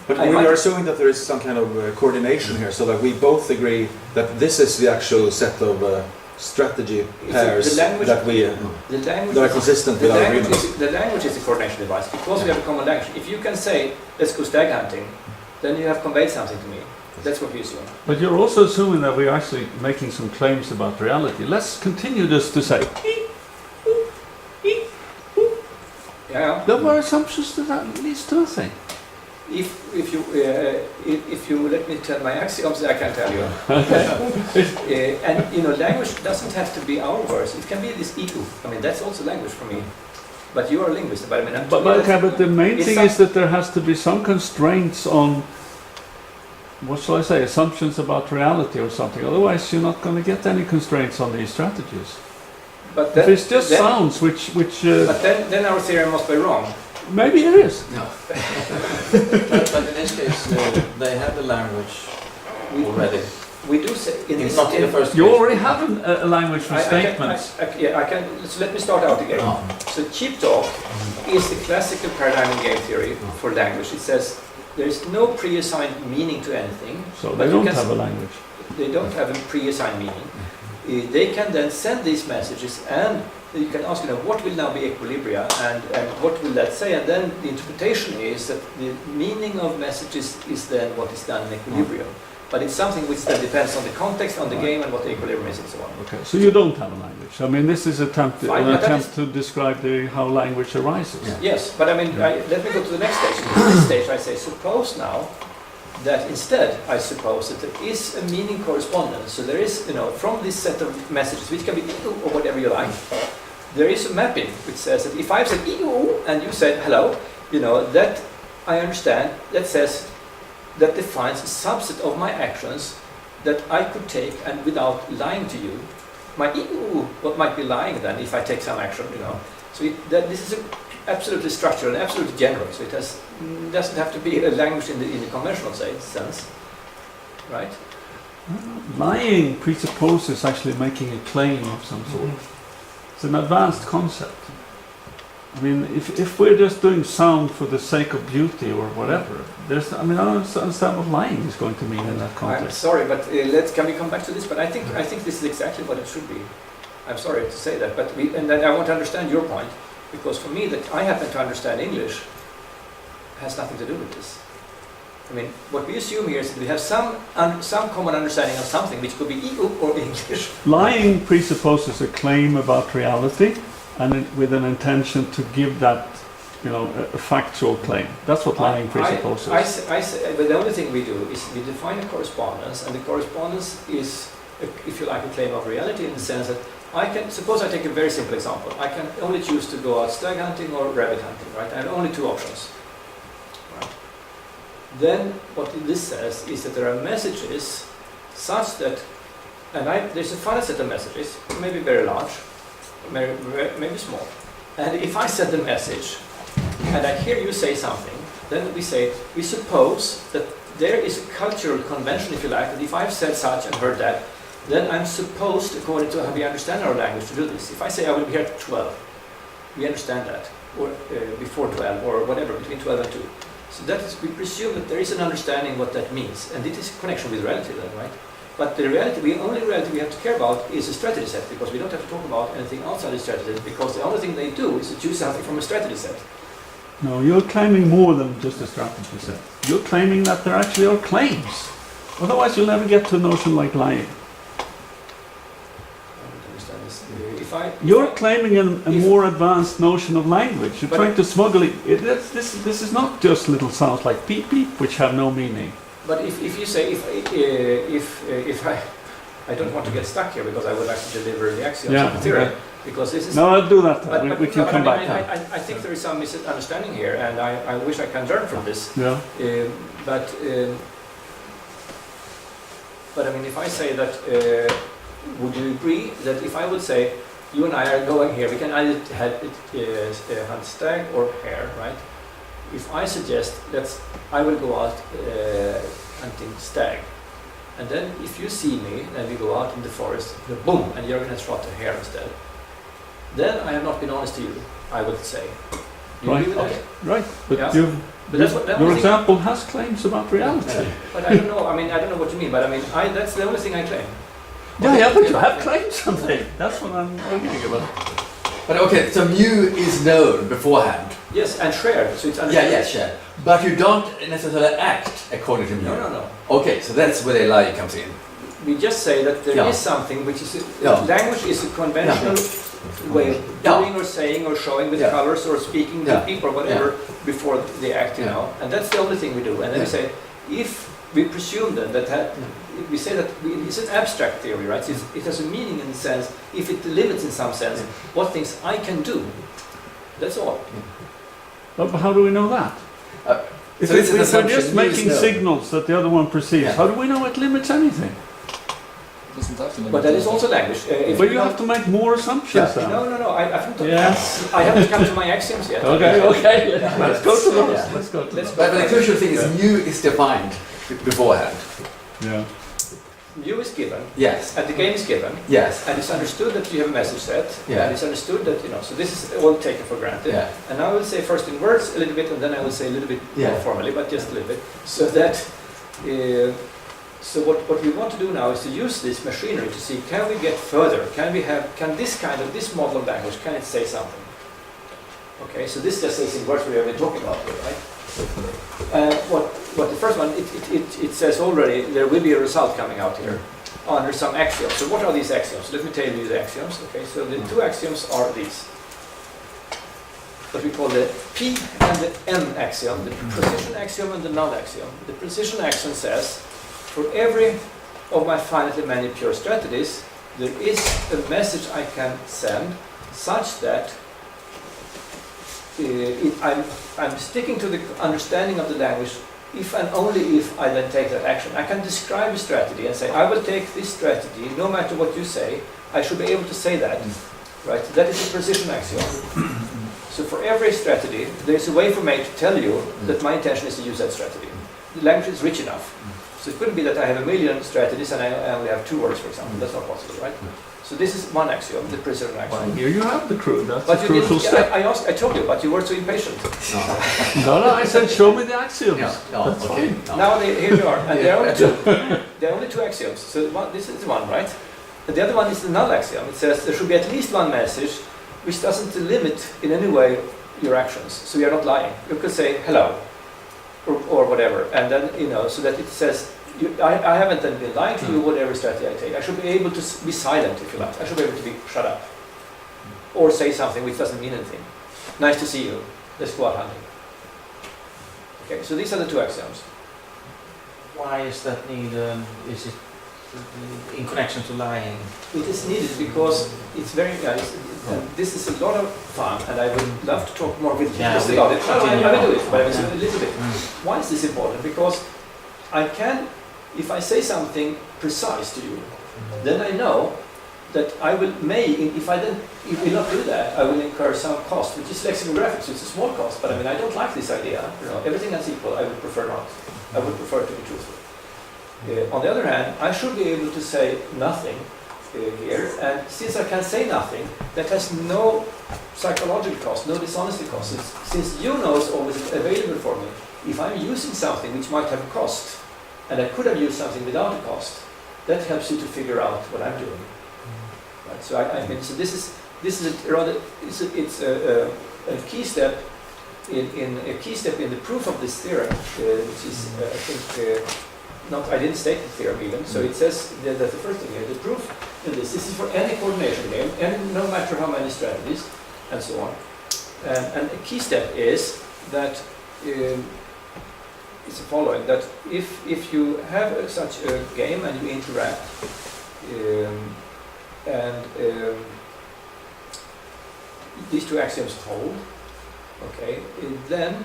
But we are assuming that there is some kind of coordination here, so that we both agree that this is the actual set of strategy pairs that we that are consistent with our agreements. The language is the coordination device, because we have a common language. If you can say, let's go stag hunting, then you have conveyed something to me. That's what we assume. But you're also assuming that we're actually making some claims about reality. Let's continue this to say, Yeah. there were assumptions that leads to nothing. If you let me tell my axioms, I can tell you. And language doesn't have to be our words. It can be this EU. I mean, that's also language for me. But you are a linguist. But I mean, But the main thing is that there has to be some constraints on, what shall I say, assumptions about reality or something. Otherwise, you're not going to get any constraints on these strategies. But if it's just sounds, which but then our theorem must be wrong. Maybe it is. No. But in this case, they have the language already. We do say It's not in the first You case. already have a language for statements. I can. So let me start out again. Oh. So cheap talk is the classical paradigm in game theory for language. It says there is no pre-assigned meaning to anything. So but they you don't can have a language. They don't have a pre-assigned meaning. They can then send these messages, and you can ask, what will now be equilibria, and what will that say? And then the interpretation is that the meaning of messages is then what is done in equilibrium. But it's something which then depends on the context, on the game, and what the equilibrium is, and so on. Okay, so you don't have a language. I mean, this is an Fine, but attempt to describe how language arises. Yeah. Yes, but I mean, let me go to the next stage. In this stage, I say, suppose now that instead, I suppose that there is a meaning correspondence. So there is, from this set of messages, which can be or whatever you like, there is a mapping which says that if I've said EU and you said hello, that I understand, that says, that defines a subset of my actions that I could take and without lying to you. My EU, what might be lying then if I take some action, So this is absolutely structural and absolutely general. So it doesn't have to be a language in the conventional sense, right? Lying presupposes actually making a claim of some sort. It's an advanced concept. I mean, if we're just doing sound for the sake of beauty or whatever, I don't understand what lying is going to mean in that I'm context. sorry, but can we come back to this? But I think this is exactly what it should be. I'm sorry to say that, and then I want to understand your point, because for me, that I happen to understand English has nothing to do with this. I mean, what we assume here is that we have some common understanding of something, which could be EU or English. Lying presupposes a claim about reality, and with an intention to give that, a factual claim. That's what lying presupposes. But the only thing we do is we define a correspondence, and the correspondence is, if you like, a claim of reality in the sense that suppose I take a very simple example. I can only choose to go out stag hunting or rabbit hunting, right? I have only 2 options. Right? Then what this says is that there are messages such that, there's a finite set of messages, maybe very large, maybe small. And if I send a message, and I hear you say something, then we say, we suppose that there is a cultural convention, if you like, that if I've said such and heard that, then I'm supposed, according to how we understand our language, to do this. If I say I will be here at 12, we understand that, or before 12, or whatever, between 12 and 2. So that is, we presume that there is an understanding what that means, and it is a connection with reality then, right? But the reality, the only reality we have to care about is a strategy set, because we don't have to talk about anything outside the strategy set, because the only thing they do is to choose something from a strategy set. No, you're claiming more than just a strategy set. You're claiming that there actually are claims. Otherwise, you'll never get to a notion like lying. I don't understand this. You're claiming a if- more advanced notion of language. You're But- trying to smuggle it. This is not just little sounds like beep beep, which have no meaning. But if you say, if I don't want to get stuck here, because I would like to deliver the axioms Yeah, of the theory, okay. because this is... No, I'll do that. But, We can but come I back. mean, I think there is some misunderstanding here, and I wish I can learn from this. Yeah. But I mean, if I say that, would you agree that if I would say, you and I are going here, we can either hunt stag or hare, right? If I suggest I will go out hunting stag, and then if you see me and we go out in the forest, boom, and you're going to shot a hare instead, then I have not been honest to you, I would say. Do you Right. agree with that? Right. But Yeah. But that's what, that your was the- example has claims about reality. But I don't know. I mean, I don't know what you mean. But I mean, that's the only thing I claim. Yeah, but you have claimed something. That's what I'm arguing about. But okay, so mu is known beforehand. Yes, and shared, so it's Yeah, understood. yeah, sure. But you don't necessarily act according to mu. No, no, no. Okay, so that's where the lie comes in. We just say that there Yeah. is something which is Yeah. language is a conventional way of Yeah. doing or saying or showing with Yeah. colors or speaking to Yeah. people or whatever before they act, you Yeah. know. And that's the only thing we do. And then we Yeah. say, if we presume then that we say that it's an abstract theory, right? It has a meaning in the sense, if it limits in some sense, what things I can do. That's all. But how do we know that? If So it's an we're assumption, just mu is making known. signals that the other one perceives, Yeah. how do we know it limits anything? Doesn't have to limit But that is it. also language. If But we you don't- have to make more assumptions then. No. I haven't. Yes. I haven't come to my axioms yet. Okay. Let's go to those. Yeah. Let's go to Let's those. go. But the crucial thing is mu is defined beforehand. Yeah. Mu is given, Yes, and the game is given, yes, and it's understood that you have a message set, Yeah. and it's understood that, you know, so this is all taken for granted. yeah. And I will say first in words a little bit, and then I will say a little bit Yeah. more formally, but just a little bit. So that, so what we want to do now is to use this machinery to see, can we get further? Can this model of language, can it say something? Okay, so this just says in words we have been talking about here, right? What the first one, it says already there will be a result coming out here under some axioms. So what are these axioms? Let me tell you the axioms. Okay, so the two axioms are these. What we call the P and the N axiom, the precision axiom and the null axiom. The precision axiom says, for every of my finitely many pure strategies, there is a message I can send such that I'm sticking to the understanding of the language if and only if I then take that action. I can describe a strategy and say, I will take this strategy, no matter what you say, I should be able to say that. Right? That is a precision axiom. So for every strategy, there's a way for me to tell you that my intention is to use that strategy. The language is rich enough. So it couldn't be that I have a million strategies and I only have 2 words, for example. That's not possible, right? So this is one axiom, the precision Well, axiom. here you have the crew. That's But a you crucial didn't, step. I told you, but you were so impatient. No, I said show me the axioms. Yeah, no, That's okay. fine. No. Now here you are, and there are only two. There are only 2 axioms. So this is one, right? And the other one is the null axiom. It says there should be at least one message which doesn't limit in any way your actions. So you are not lying. You could say hello, or whatever, and then, you know, so that it says, I haven't then been lying to you whatever strategy I take. I should be able to be silent, if you like. I should be able to be shut up. Or say something which doesn't mean anything. Nice to see you. Let's go out hunting. Okay, so these are the 2 axioms. Why is that needed? Is it in connection to lying? It is needed because it's very, this is a lot of fun, and I would love to talk more with you Yeah, just we about it. No, continue. I will do it, but it's Yeah. a little bit. Why is this important? Because I can, if I say something precise to you, then I know that I will if we not do that, I will incur some cost, which is lexicographics. It's a small cost, but I mean, I don't like this idea. Everything else equal, I would prefer not. I would prefer to be truthful. On the other hand, I should be able to say nothing here, and since I can say nothing, that has no psychological cost, no dishonesty cost. Since you know is always available for me, if I'm using something which might have a cost, and I could have used something without a cost, that helps you to figure out what I'm doing. Right? So I mean, so this is a rather it's a key step in the proof of this theorem, which is I think I didn't state the theorem even. So it says that the first thing here, the proof in this is for any coordination game, and no matter how many strategies, and so on. And a key step is that. It's the following, that if you have such a game and you interact these two axioms hold, okay, then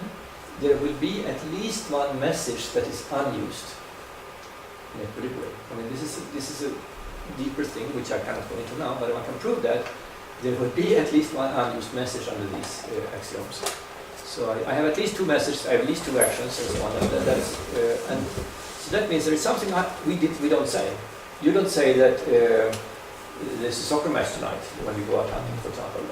there will be at least one message that is unused in equilibrium. I mean, this is a deeper thing which I cannot go into now, but I can prove that there will be at least one unused message under these axioms. So I have at least two messages, I have at least two actions, and so on. And so that means there is something we don't say. You don't say that there's a soccer match tonight when we go out hunting, for example.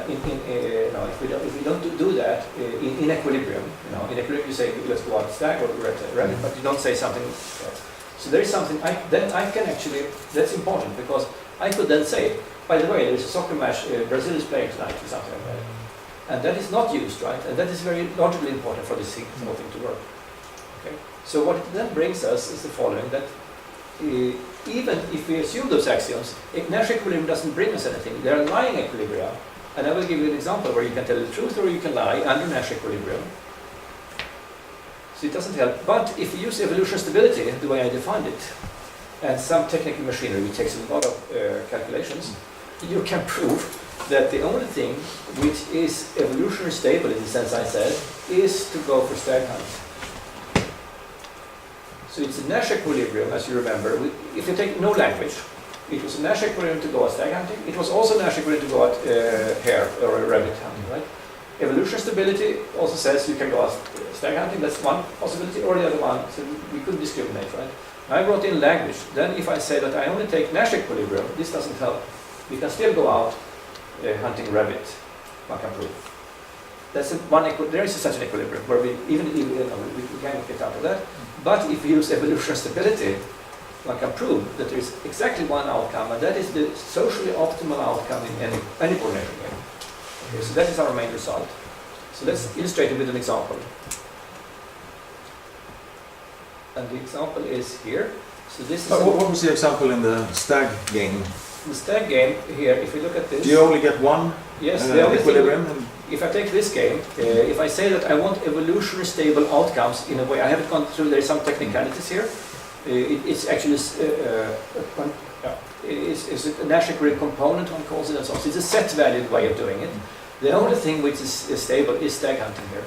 If we don't do that in equilibrium, in equilibrium you say let's go out stag or rabbit, but you don't say something. So there is something then I can actually. That's important because I could then say, by the way, there is a soccer match. Brazil is playing tonight, or something like that. And that is not used, right? And that is very logically important for this whole thing to work. Okay. So what it then brings us is the following: that even if we assume those axioms, Nash equilibrium doesn't bring us anything. They are lying equilibria, and I will give you an example where you can tell the truth or you can lie under Nash equilibrium. So it doesn't help. But if you use evolution stability the way I defined it, and some technical machinery which takes a lot of calculations, you can prove that the only thing which is evolutionarily stable in the sense I said is to go for stag hunt. So it's a Nash equilibrium, as you remember. If you take no language, it was a Nash equilibrium to go out stag hunting. It was also a Nash equilibrium to go out hare or rabbit hunting, right? Evolutionary stability also says you can go out stag hunting. That's one possibility, or the other one. So we couldn't discriminate, right? I brought in language. Then if I say that I only take Nash equilibrium, this doesn't help. We can still go out hunting rabbit, one can prove. There is such an equilibrium where we can get out of that. But if we use evolutionary stability, one can prove that there is exactly one outcome, and that is the socially optimal outcome in any coordination game. Okay, so that is our main result. So let's illustrate it with an example. And the example is here. So this is what was the example in the stag game? the stag game here. If we look at this, Do you only get one yes, the only equilibrium? thing, if I take this game, if I say that I want evolutionary stable outcomes in a way, I haven't gone through. There is some technicalities here. It's actually it's a Nash equilibrium component, one calls it, and so on. So it's a set-valued way of doing it. The only thing which is stable is stag hunting here.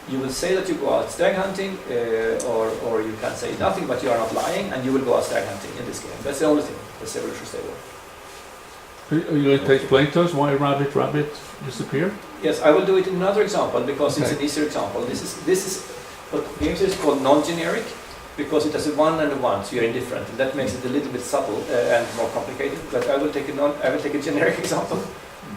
You will say that you go out stag hunting, or you can say nothing, but you are not lying, and you will go out stag hunting in this game. That's the only thing that's evolutionary stable. Are you going to explain to us why rabbit disappeared? Yes, I will do it in another example because it's an easier example. This is what game theory is called non-generic, because it has a 1 and a 1, so you're indifferent, and that makes it a little bit subtle and more complicated. But I will take a generic example.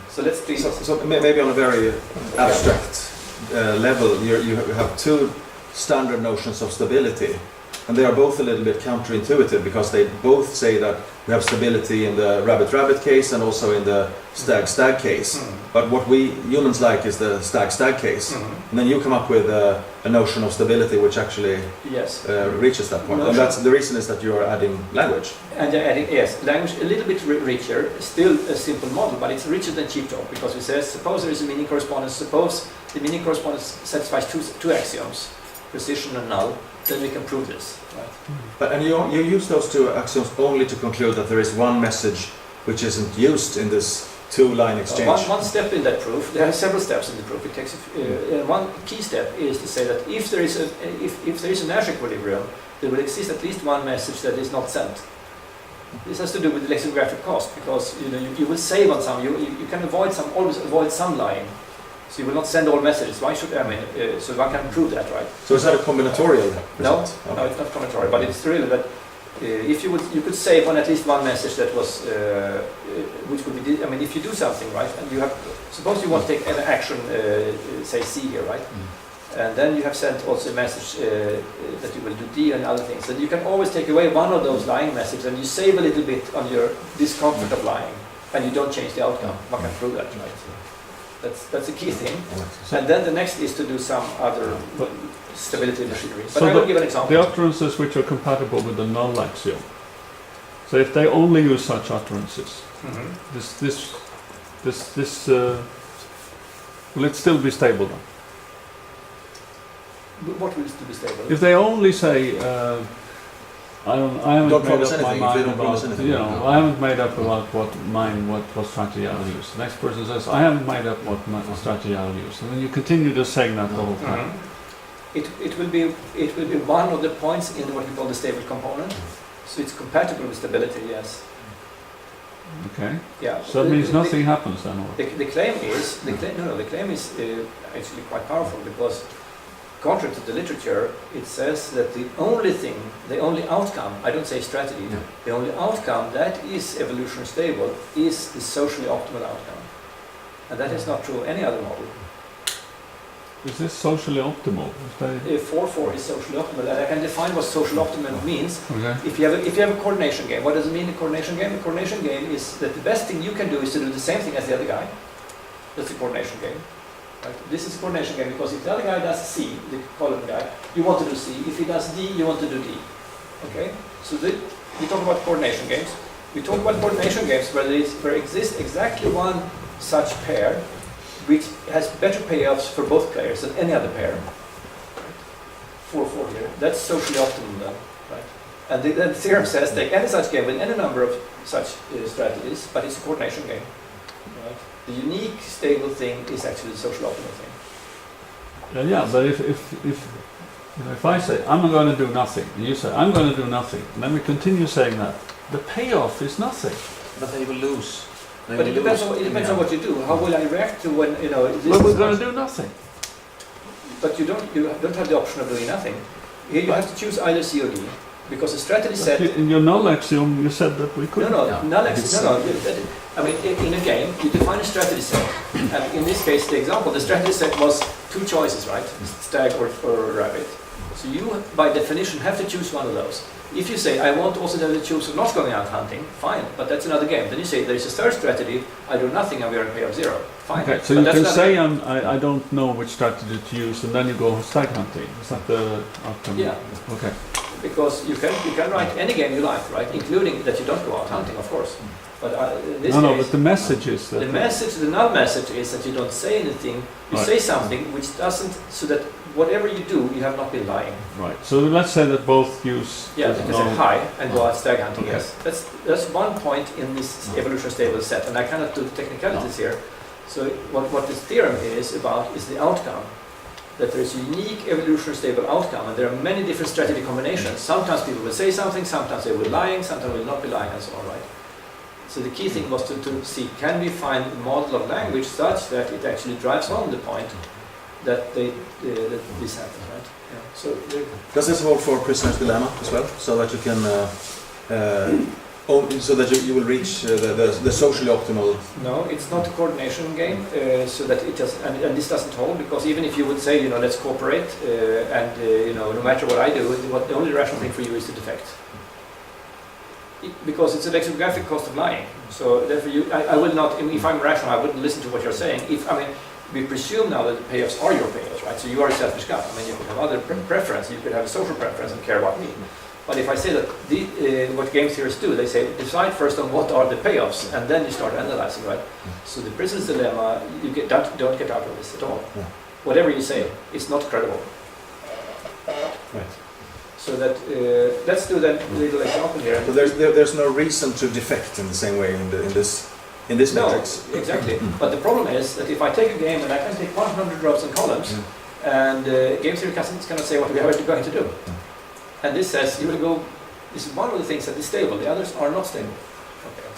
So let's see. So maybe on a very abstract level, you have two standard notions of stability, and they are both a little bit counterintuitive because they both say that we have stability in the rabbit case and also in the stag case. But what we humans like is the stag case. And then you come up with a notion of stability which actually reaches that point. And that's the reason is that you are adding language. And adding, language a little bit richer, still a simple model, but it's richer than cheap talk because we say, suppose there is a meaning correspondence, suppose the meaning correspondence satisfies two axioms, precision and null, then we can prove this. Right? And you use those two axioms only to conclude that there is one message which isn't used in this two-line exchange. One step in that proof, there are several steps in the proof. It takes one key step is to say that if there is a Nash equilibrium, there will exist at least one message that is not sent. This has to do with lexicographic cost, because you will save on some. You can always avoid some lying. So you will not send all messages. Why should so one can prove that, right? So is that a combinatorial No, result? no, it's not combinatorial, but it's really that if you could save on at least one message that was, which would be, if you do something, right, and you have, suppose you want to take an action, say C here, right, and then you have sent also a message that you will do D and other things, then you can always take away one of those lying messages and you save a little bit on your discomfort of lying, and you don't change the outcome. One can prove that, right? That's a key thing. And then the next is to do some other stability machinery. But So I will give an example. The utterances which are compatible with the null axiom. So if they only use such utterances, will it still be stable then? What will still be stable? If they only say, I haven't Don't made promise up my anything, if they mind don't promise about, anything. I haven't made up about what strategy I'll use. The next person says, I haven't made up what strategy I'll use. And then you continue just saying that the whole time. It will be one of the points in what we call the stable component. So it's compatible with stability, yes. Okay. Yeah. So that means nothing happens then, or? The claim is actually quite powerful, because contrary to the literature, it says that the only outcome, I don't say strategy, the only outcome that is evolutionary stable is the socially optimal outcome. And that is not true of any other model. Is this socially optimal? 4-4 is socially optimal, and I can define what social optimal means. Okay. If you have a coordination game, what does it mean, a coordination game? A coordination game is that the best thing you can do is to do the same thing as the other guy. That's a coordination game. Right? This is a coordination game, because if the other guy does C, the column guy, you want to do C. If he does D, you want to do D. Okay? So we talk about coordination games. We talk about coordination games where exists exactly one such pair, which has better payoffs for both players than any other pair. 4-4 here. That's socially optimum then. Right? And the theorem says take any such game with any number of such strategies, but it's a coordination game. Right? The unique stable thing is actually the social optimal thing. Yeah, but if I say I'm going to do nothing, and you say I'm going to do nothing, and then we continue saying that, the payoff is nothing. But they will lose. But it depends on what you do. How will I react to when But we're going to do nothing. But you don't have the option of doing nothing. Here you have to choose either C or D, because the strategy set. In your null axiom, you said that we could. No. I mean, in a game, you define a strategy set, and in this case, the example, the strategy set was two choices, right? Stag or rabbit. So you, by definition, have to choose one of those. If you say, I want also to choose not going out hunting, fine, but that's another game. Then you say, there's a third strategy, I do nothing and we are in payoff 0. Fine. Okay, so you can say I don't know which strategy to use, and then you go stag hunting. Is that the outcome? Yeah. Okay. Because you can write any game you like, right? Including that you don't go out hunting, of course. But in this case, but the message is that the null message is that you don't say anything. You say something which doesn't, so that whatever you do, you have not been lying. Right. So let's say that both use. Yeah, you can say hi and go out stag hunting. Okay. Yes, that's one point in this evolutionary stable set, and I cannot do the technicalities here. So what this theorem is about is the outcome. That there is a unique evolutionary stable outcome, and there are many different strategy combinations. Sometimes people will say something, sometimes they will be lying, sometimes they will not be lying, and so on, right? So the key thing was to see, can we find a model of language such that it actually drives home the point that that this happens, right? Yeah. So Does this hold for prisoner's dilemma as well, so that you can, so that you will reach the socially optimal? no, it's not a coordination game, so that it just and this doesn't hold, because even if you would say, let's cooperate, and no matter what I do, the only rational thing for you is to defect. Because it's a lexicographic cost of lying. So therefore, I will not. If I'm rational, I wouldn't listen to what you're saying. We presume now that the payoffs are your payoffs, right? So you are a selfish guy. You could have other preference. You could have a social preference and care about me. But if I say that what game theorists do, they say decide first on what are the payoffs, and then you start analyzing, right? So the prisoner's dilemma, you don't get out of this at all. Yeah. Whatever you say, it's not credible. Right. So that let's do that little example here. So there's no reason to defect in the same way in this No, matrix. exactly. But the problem is that if I take a game and I can take 100 rows and columns, and game theory is going to say what we are going to do. And this says you will go is one of the things that is stable. The others are not stable. Okay.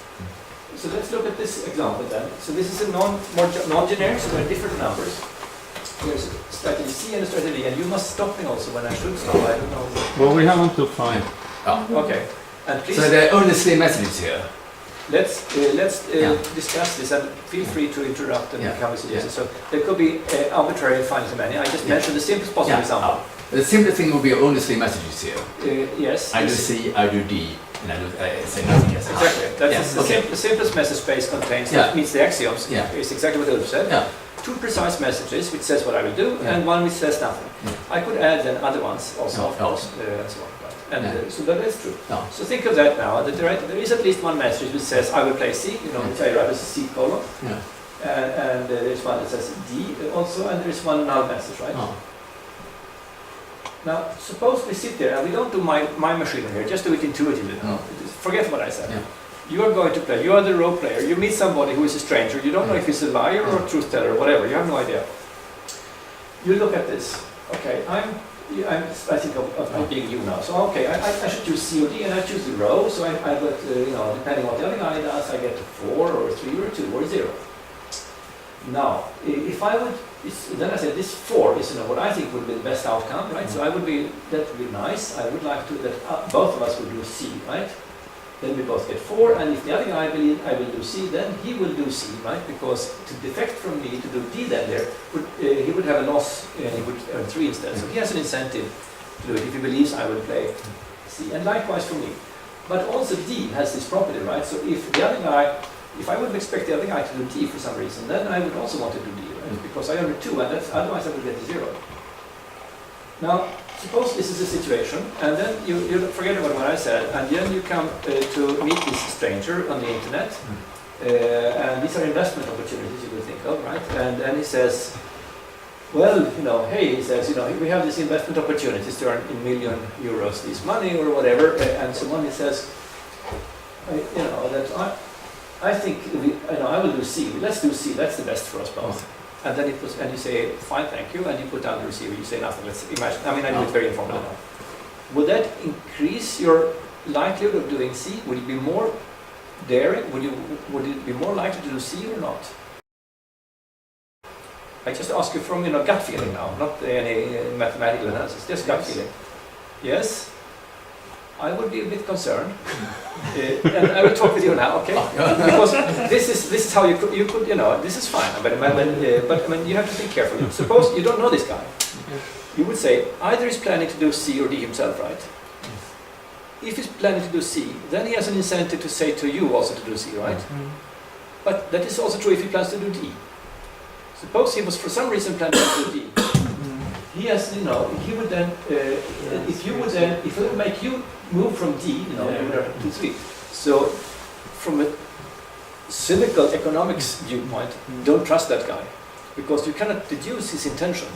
So let's look at this example then. So this is a non-generic, so there are different numbers. Here's strategy C and a strategy D, and you must stop me also when I should stop. I don't know. Well, we have until 5. Okay. And please, So there are only 3 messages here. let's Yeah. discuss this, and feel free to interrupt and Yeah. come with suggestions. So there could be arbitrary and finding too many. I just mentioned the simplest possible example. The simple thing would be only 3 messages here. Yes. I do this- C, I do D, and I do say nothing else. Exactly. That's Yeah, the, okay. the simplest message space contains Yeah. meets the axioms. Yeah. Is exactly what Ulf said. Yeah. 2 precise messages which says what I will do, Yeah. and 1 which says nothing. Yeah. I could add then other ones also, Yeah. of course, and so on. Right? And Yeah. so that is true. Yeah. So think of that now. That there is at least one message which says I will play C. You know, which I write as C colon. Yeah. And there's one that says D also, and there is one null message, right? Oh. Now, suppose we sit there and we don't do my machine here, just do it intuitively now. Forget what I said. Yeah. You are going to play, you are the role player, you meet somebody who is a stranger, you don't know if he's a liar or a truth teller or whatever, you have no idea. You look at this, okay, I think of being you now, so okay, I should choose C or D and I choose the row, so I get, you know, depending on what the other guy does, I get 4 or 3 or 2 or 0. Now, if I would, then I said this 4 is, you know, what I think would be the best outcome, right? So I would be, that would be nice. I would like to, that both of us would do C, right? Then we both get 4, and if the other guy believe I will do C, then he will do C, right? Because to defect from me to do D then there, he would have a loss, and he would earn 3 instead. So he has an incentive to do it if he believes I will play C, and likewise for me. But also D has this property, right? So if the other guy, if I would expect the other guy to do D for some reason, then I would also want to do D, right? Because I earn 2, and that's, otherwise I would get 0. Now, suppose this is a situation, and then you forget about what I said, and then you come to meet this stranger on the internet, and these are investment opportunities you will think of, right? And then he says, well, you know, hey, he says, you know, we have these investment opportunities to earn in million euros this money or whatever, and someone he says, you know, that I think you know, I will do C. Let's do C. That's the best for us both. And then and you say, fine, thank you, and you put down the receiver. You say nothing. Let's imagine. I mean, I do it very informally now. Would that increase your likelihood of doing C? Would it be more daring? Would it be more likely to do C or not? I just ask you from gut feeling now, not any mathematical analysis, just gut feeling. Yes. I would be a bit concerned, and I will talk with you now, okay? Because this is how you could, you know, this is fine, but I mean, you have to think carefully. Suppose you don't know this guy. You would say, either he's planning to do C or D himself, right? If he's planning to do C, then he has an incentive to say to you also to do C, right? But that is also true if he plans to do D. Suppose he was for some reason planning to do D. He has, you know, he would then, if he would make you move from D, you know, to 3. So, from a cynical economics viewpoint, don't trust that guy, because you cannot deduce his intention.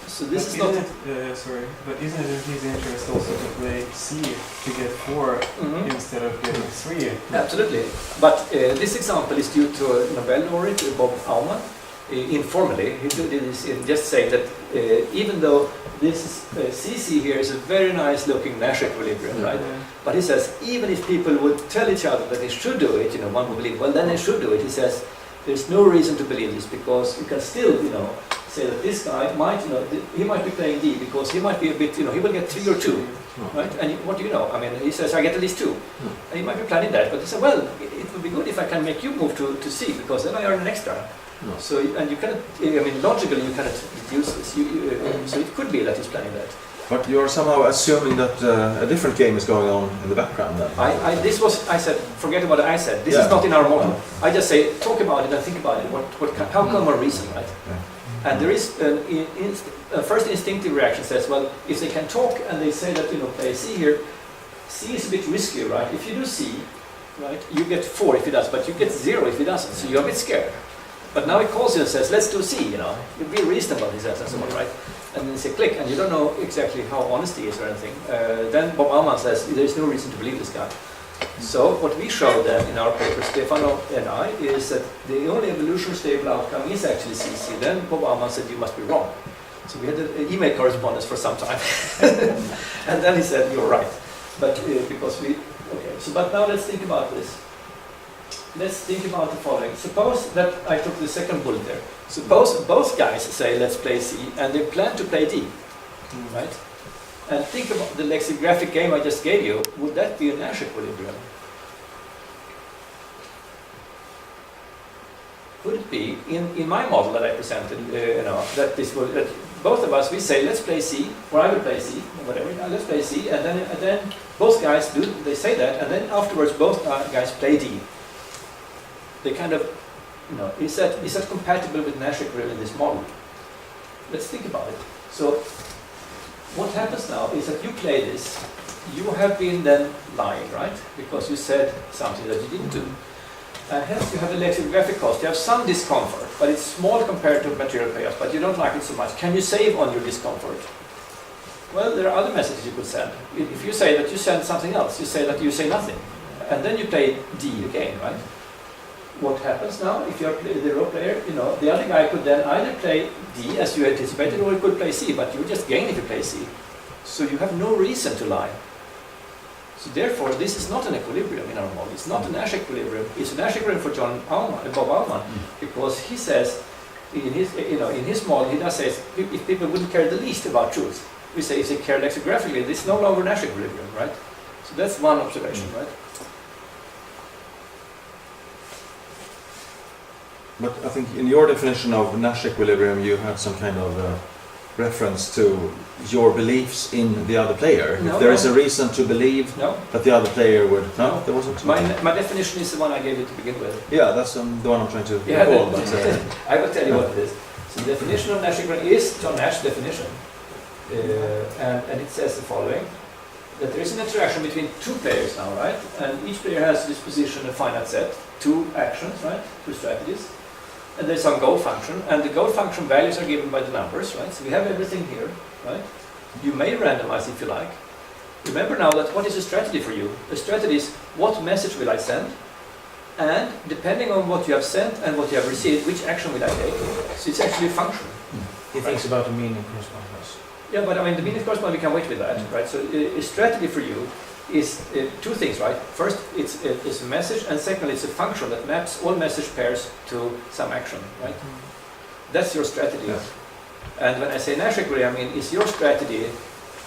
So this is not. But isn't it in his interest also to play C to get 4 instead of getting 3? Absolutely. But this example is due to a Nobel laureate, Bob Aumann. Informally, he did this in just saying that even though this CC here is a very nice looking Nash equilibrium, right? But he says even if people would tell each other that they should do it, you know, one would believe, well, then they should do it. He says there's no reason to believe this, because you can still, you know, say that this guy might, you know, he might be playing D because he might be a bit, you know, he will get 3 or 2, right? And what do you know? I mean, he says I get at least 2, and he might be planning that, but he said, well, it would be good if I can make you move to C, because then I earn an extra. No. So, and you cannot, I mean, logically you cannot deduce this. So it could be that he's planning that. But you're somehow assuming that a different game is going on in the background then. I said, forget about what I said. This is not in our model. I just say, talk about it and think about it. How come our reason, right? Yeah. And there is a first instinctive reaction says, well, if they can talk and they say that, you know, play C here, C is a bit riskier, right? If you do C, right, you get 4 if he does, but you get 0 if he doesn't. So you're a bit scared. But now he calls you and says, let's do C, you know. You'll be reasonable, he says, and so on, right? And then you say click, and you don't know exactly how honest he is or anything. Then Bob Aumann says, there's no reason to believe this guy. So what we show then in our paper, Stefano and I, is that the only evolutionary stable outcome is actually CC. Then Bob Aumann said, you must be wrong. So we had an email correspondence for some time. And then he said, you're right. But because we, okay, so but now let's think about this. Let's think about the following. Suppose that I took the second bullet there. Suppose both guys say, let's play C, and they plan to play D, right? And think about the lexicographic game I just gave you. Would that be a Nash equilibrium? Could it be, in my model that I presented, that this will, that both of us, we say, let's play C, or I will play C, or whatever, let's play C, and then both guys do, they say that, and then afterwards both guys play D. They kind of, is that compatible with Nash equilibrium in this model? Let's think about it. So, what happens now is that you play this, you have been then lying, right? Because you said something that you didn't do. And hence you have a lexicographic cost. You have some discomfort, but it's small compared to material chaos, but you don't like it so much. Can you save on your discomfort? Well, there are other messages you could send. If you say that you send something else, you say that you say nothing. And then you play D again, right? What happens now, if you're the role player, the other guy could then either play D as you anticipated, or he could play C, but you just gain if you play C. So you have no reason to lie. So therefore, this is not an equilibrium in our model. It's not a Nash equilibrium. It's a Nash equilibrium for Bob Aumann, because he says, in his model, he does say, if people wouldn't care the least about truth, we say if they care lexicographically, this is no longer Nash equilibrium, right? So that's one observation, right? But I think in your definition of Nash equilibrium, you had some kind of reference to your beliefs in the other player. No, if there is a reason to believe that the other player would... No, there wasn't. My definition is the one I gave you to begin with. Yeah, that's the one I'm trying to recall. But, I will tell you what it is. So the definition of Nash equilibrium is John Nash's definition. And it says the following, that there is an interaction between two players now, right? And each player has to disposition a finite set, two actions, right? Two strategies. And there's some goal function, and the goal function values are given by the numbers, right? So we have everything here, right? You may randomize if you like. Remember now that what is a strategy for you? A strategy is what message will I send, and depending on what you have sent and what you have received, which action will I take? So it's actually a function. He thinks about the meaning correspondence. Yeah, but I mean the meaning correspondence, we can wait with that, right? So a strategy for you is two things, right? First, it's a message, and secondly, it's a function that maps all message pairs to some action, right? That's your strategy. Yes. And when I say Nash equilibrium, I mean, is your strategy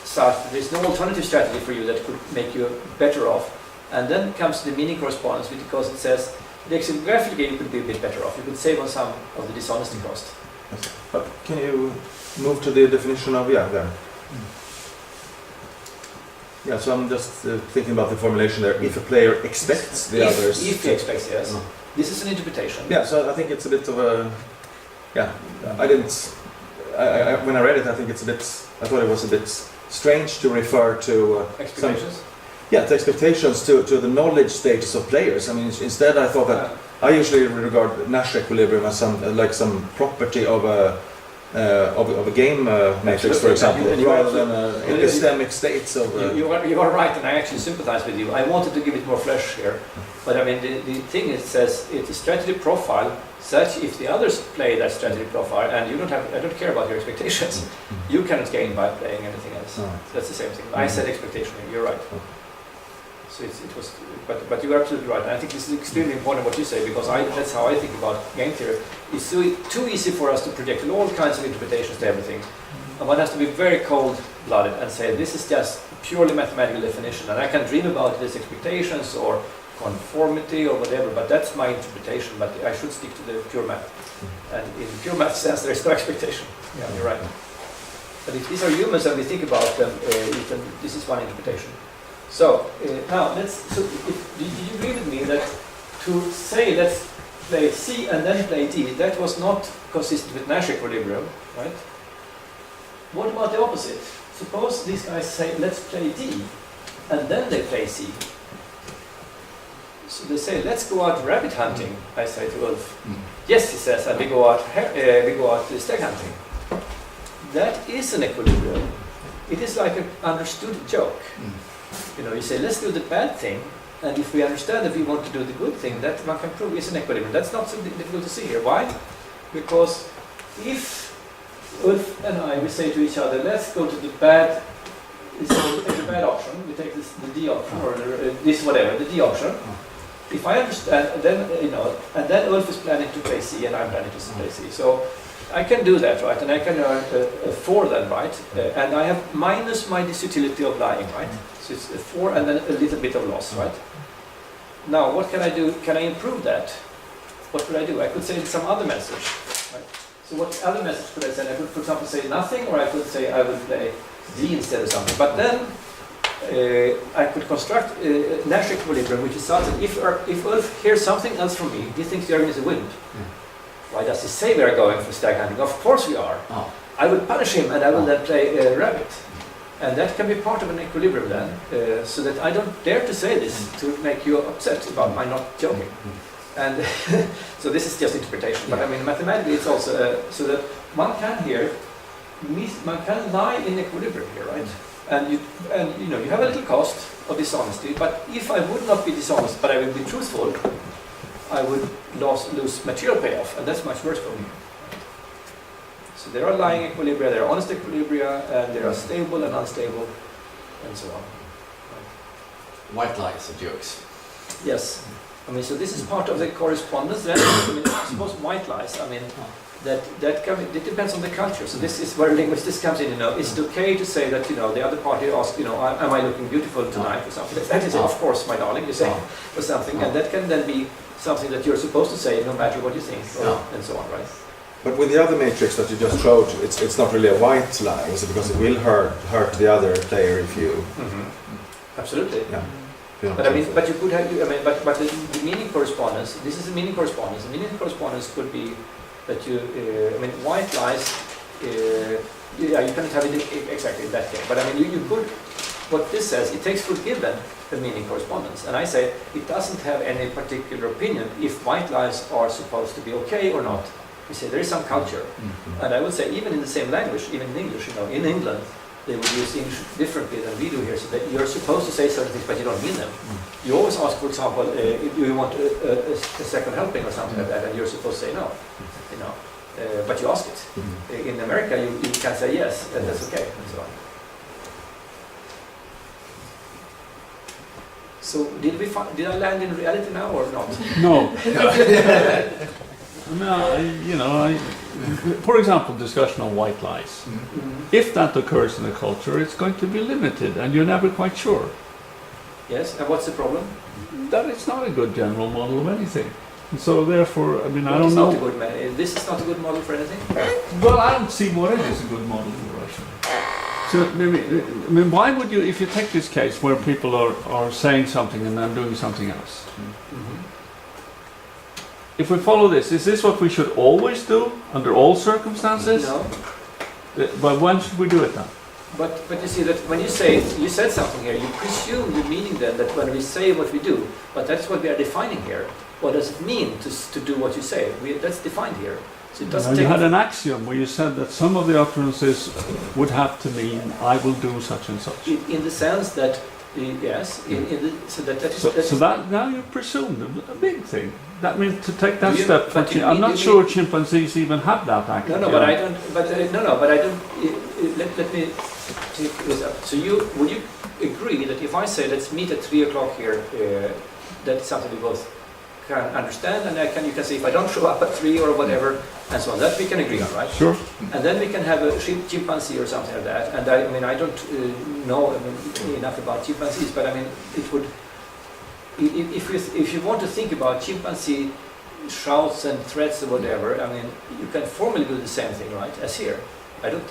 such that there's no alternative strategy for you that could make you better off? And then comes the meaning correspondence, because it says lexicographically you could be a bit better off. You could save on some of the dishonesty cost. yes. But can you move to the definition of, there? Yeah, so I'm just thinking about the formulation there. If a player expects the others... If he expects, yes. No. This is an interpretation. Yeah, so I think it's a bit of a... Yeah, I didn't... when I read it, I think it's a bit... I thought it was a bit strange to refer to... Expectations? to expectations to the knowledge status of players. I mean, instead I thought that... I usually regard Nash equilibrium as some property of a game matrix, for example, rather than epistemic states of... You are right, and I actually sympathize with you. I wanted to give it more flesh here. But I mean, the thing it says, it's a strategy profile, such if the others play that strategy profile, and I don't care about your expectations, you cannot gain by playing anything else. No. That's the same thing. I said expectation, you're right. So it was, but you're absolutely right. And I think this is extremely important what you say, because that's how I think about game theory. It's too easy for us to project all kinds of interpretations to everything. And one has to be very cold-blooded and say, this is just purely mathematical definition, and I can dream about these expectations or conformity or whatever, but that's my interpretation, but I should stick to the pure math. And in pure math sense, there is no expectation. Yeah, you're right. But if these are humans and we think about them, this is one interpretation. So, now, do you agree with me that to say let's play C and then play D, that was not consistent with Nash equilibrium, right? What about the opposite? Suppose these guys say let's play D and then they play C. So they say let's go out rabbit hunting, I say to Ulf. Yes, he says, and we go out stag hunting. That is an equilibrium. It is like an understood joke. You say, let's do the bad thing, and if we understand that we want to do the good thing, that one can prove is an equilibrium. That's not so difficult to see here. Why? Because if Ulf and I, we say to each other, let's go to the bad, the bad option. We take the D option, or this whatever, the D option. If I understand, then and then Ulf is planning to play C, and I'm planning to play C. So I can do that, right? And I can earn a 4 then, right? And I have minus my disutility of lying, right? So it's a 4 and then a little bit of loss, right? Now, what can I do? Can I improve that? What could I do? I could say some other message, right? So what other message could I send? I could, for example, say nothing, or I could say I will play D instead of something. But then I could construct Nash equilibrium, which is such that if Ulf hears something else from me, he thinks Jörgen is a wind. Why does he say we are going for stag hunting? Of course we are. Oh. I will punish him, and I will then play rabbit. And that can be part of an equilibrium then, so that I don't dare to say this to make you upset about my not joking. And so this is just interpretation, but I mean mathematically it's also so that one can here, one can lie in equilibrium here, right? And you have a little cost of dishonesty, but if I would not be dishonest, but I would be truthful, I would lose material payoff, and that's much worse for me. So there are lying equilibria, there are honest equilibria, and there are stable and unstable, and so on. White lies are jokes. Yes. I mean, so this is part of the correspondence. Then, I mean, suppose white lies. I mean, it depends on the culture. So this is where linguistics comes in. Is it okay to say that the other party asks, am I looking beautiful tonight or something? That is, of course, my darling, you say, or something, and that can then be something that you're supposed to say, no matter what you think, and so on, right? But with the other matrix that you just showed, it's not really a white lie, is it? Because it will hurt the other player if you. Mm-hmm. Absolutely. Yeah. But I mean, but you could have. But the meaning correspondence. This is a meaning correspondence. The meaning correspondence could be that you. White lies. You cannot have it exactly in that case. But I mean, you could. What this says, it takes for given the meaning correspondence, and I say it doesn't have any particular opinion if white lies are supposed to be okay or not. We say there is some culture, and I would say even in the same language, even in English, in England, they would use English differently than we do here. So that you're supposed to say certain things, but you don't mean them. You always ask, for example, do you want a second helping or something like that, and you're supposed to say no, but you ask it. In America, you can say yes, and that's okay, and so on. So did I land in reality now or not? No. No, for example, discussion on white lies. If that occurs in a culture, it's going to be limited, and you're never quite sure. Yes, and what's the problem? That it's not a good general model of anything. And so therefore, I mean, I don't It's know. not a good this is not a good model for anything? Well, I don't see what is a good model for Russia. So, I mean, why would you, if you take this case where people are saying something and then doing something else? If we follow this, is this what we should always do under all circumstances? No. But when should we do it then? But you see that when you said something here, you presume the meaning then that when we say what we do, but that's what we are defining here. What does it mean to do what you say? That's defined here. So it doesn't you had an axiom where you said that some of the utterances would have to mean I will do such and such. in the sense that yes, so that now you presumed a big thing. That means to take that You- step. but you I'm mean- not you sure chimpanzees even have that axiom. No, but I don't. But But I don't. Let me take this up. So would you agree that if I say let's meet at 3 o'clock here, that's something we both can understand, and you can say if I don't show up at 3 or whatever, and so on. That we can agree on, right? Sure. And then we can have a chimpanzee or something like that. And I don't know enough about chimpanzees, but I mean it would. If you want to think about chimpanzee shouts and threats or whatever, I mean, you can formally do the same thing, right, as here. I don't.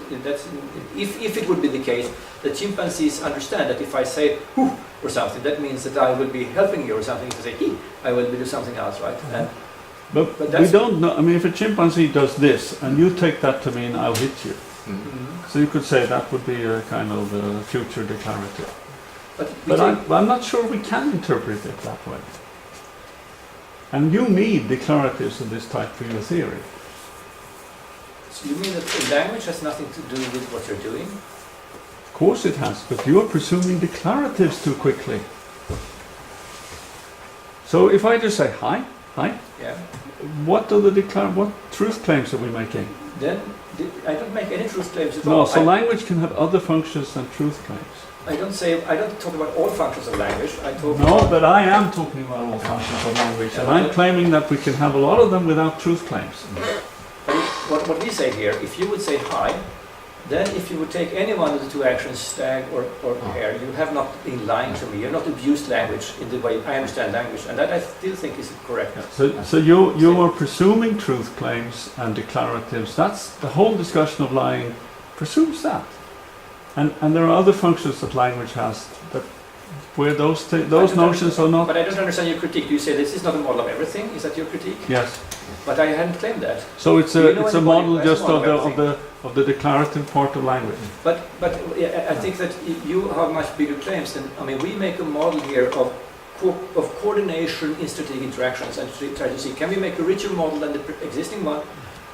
If it would be the case that chimpanzees understand that if I say "hoo" or something, that means that I will be helping you or something. If I say "he," I will do something else, right? And But But we that's- don't know. I mean, if a chimpanzee does this and you take that to mean I'll hit you, so you could say that would be a kind of future declarative. But I'm not sure we can interpret it that way. And you need declaratives of this type for your theory. So you mean that the language has nothing to do with what you're doing? Of course it has, but you're presuming declaratives too quickly. So if I just say hi, Yeah. What truth claims are we making? Then I don't make any truth claims at No, all. so language can have other functions than truth claims. I don't talk about all functions of language. I talk No, about but I am talking about all functions of language, and I'm claiming that we can have a lot of them without truth claims. what we say here. If you would say hi, then if you would take any one of the two actions, stag or hare, you have not been lying to me. You have not abused language in the way I understand language, and that I still think is correct. So you are presuming truth claims and declaratives. That's the whole discussion of lying presumes that. And there are other functions that language has that where those notions are not. But I don't understand your critique. You say this is not a model of everything. Is that your critique? Yes. But I hadn't claimed that. So it's Do you know a anybody model who has just a model of the declarative part of language. But I think that you have much bigger claims than, I mean, we make a model here of coordination in strategic interactions and try to see, can we make a richer model than the existing one,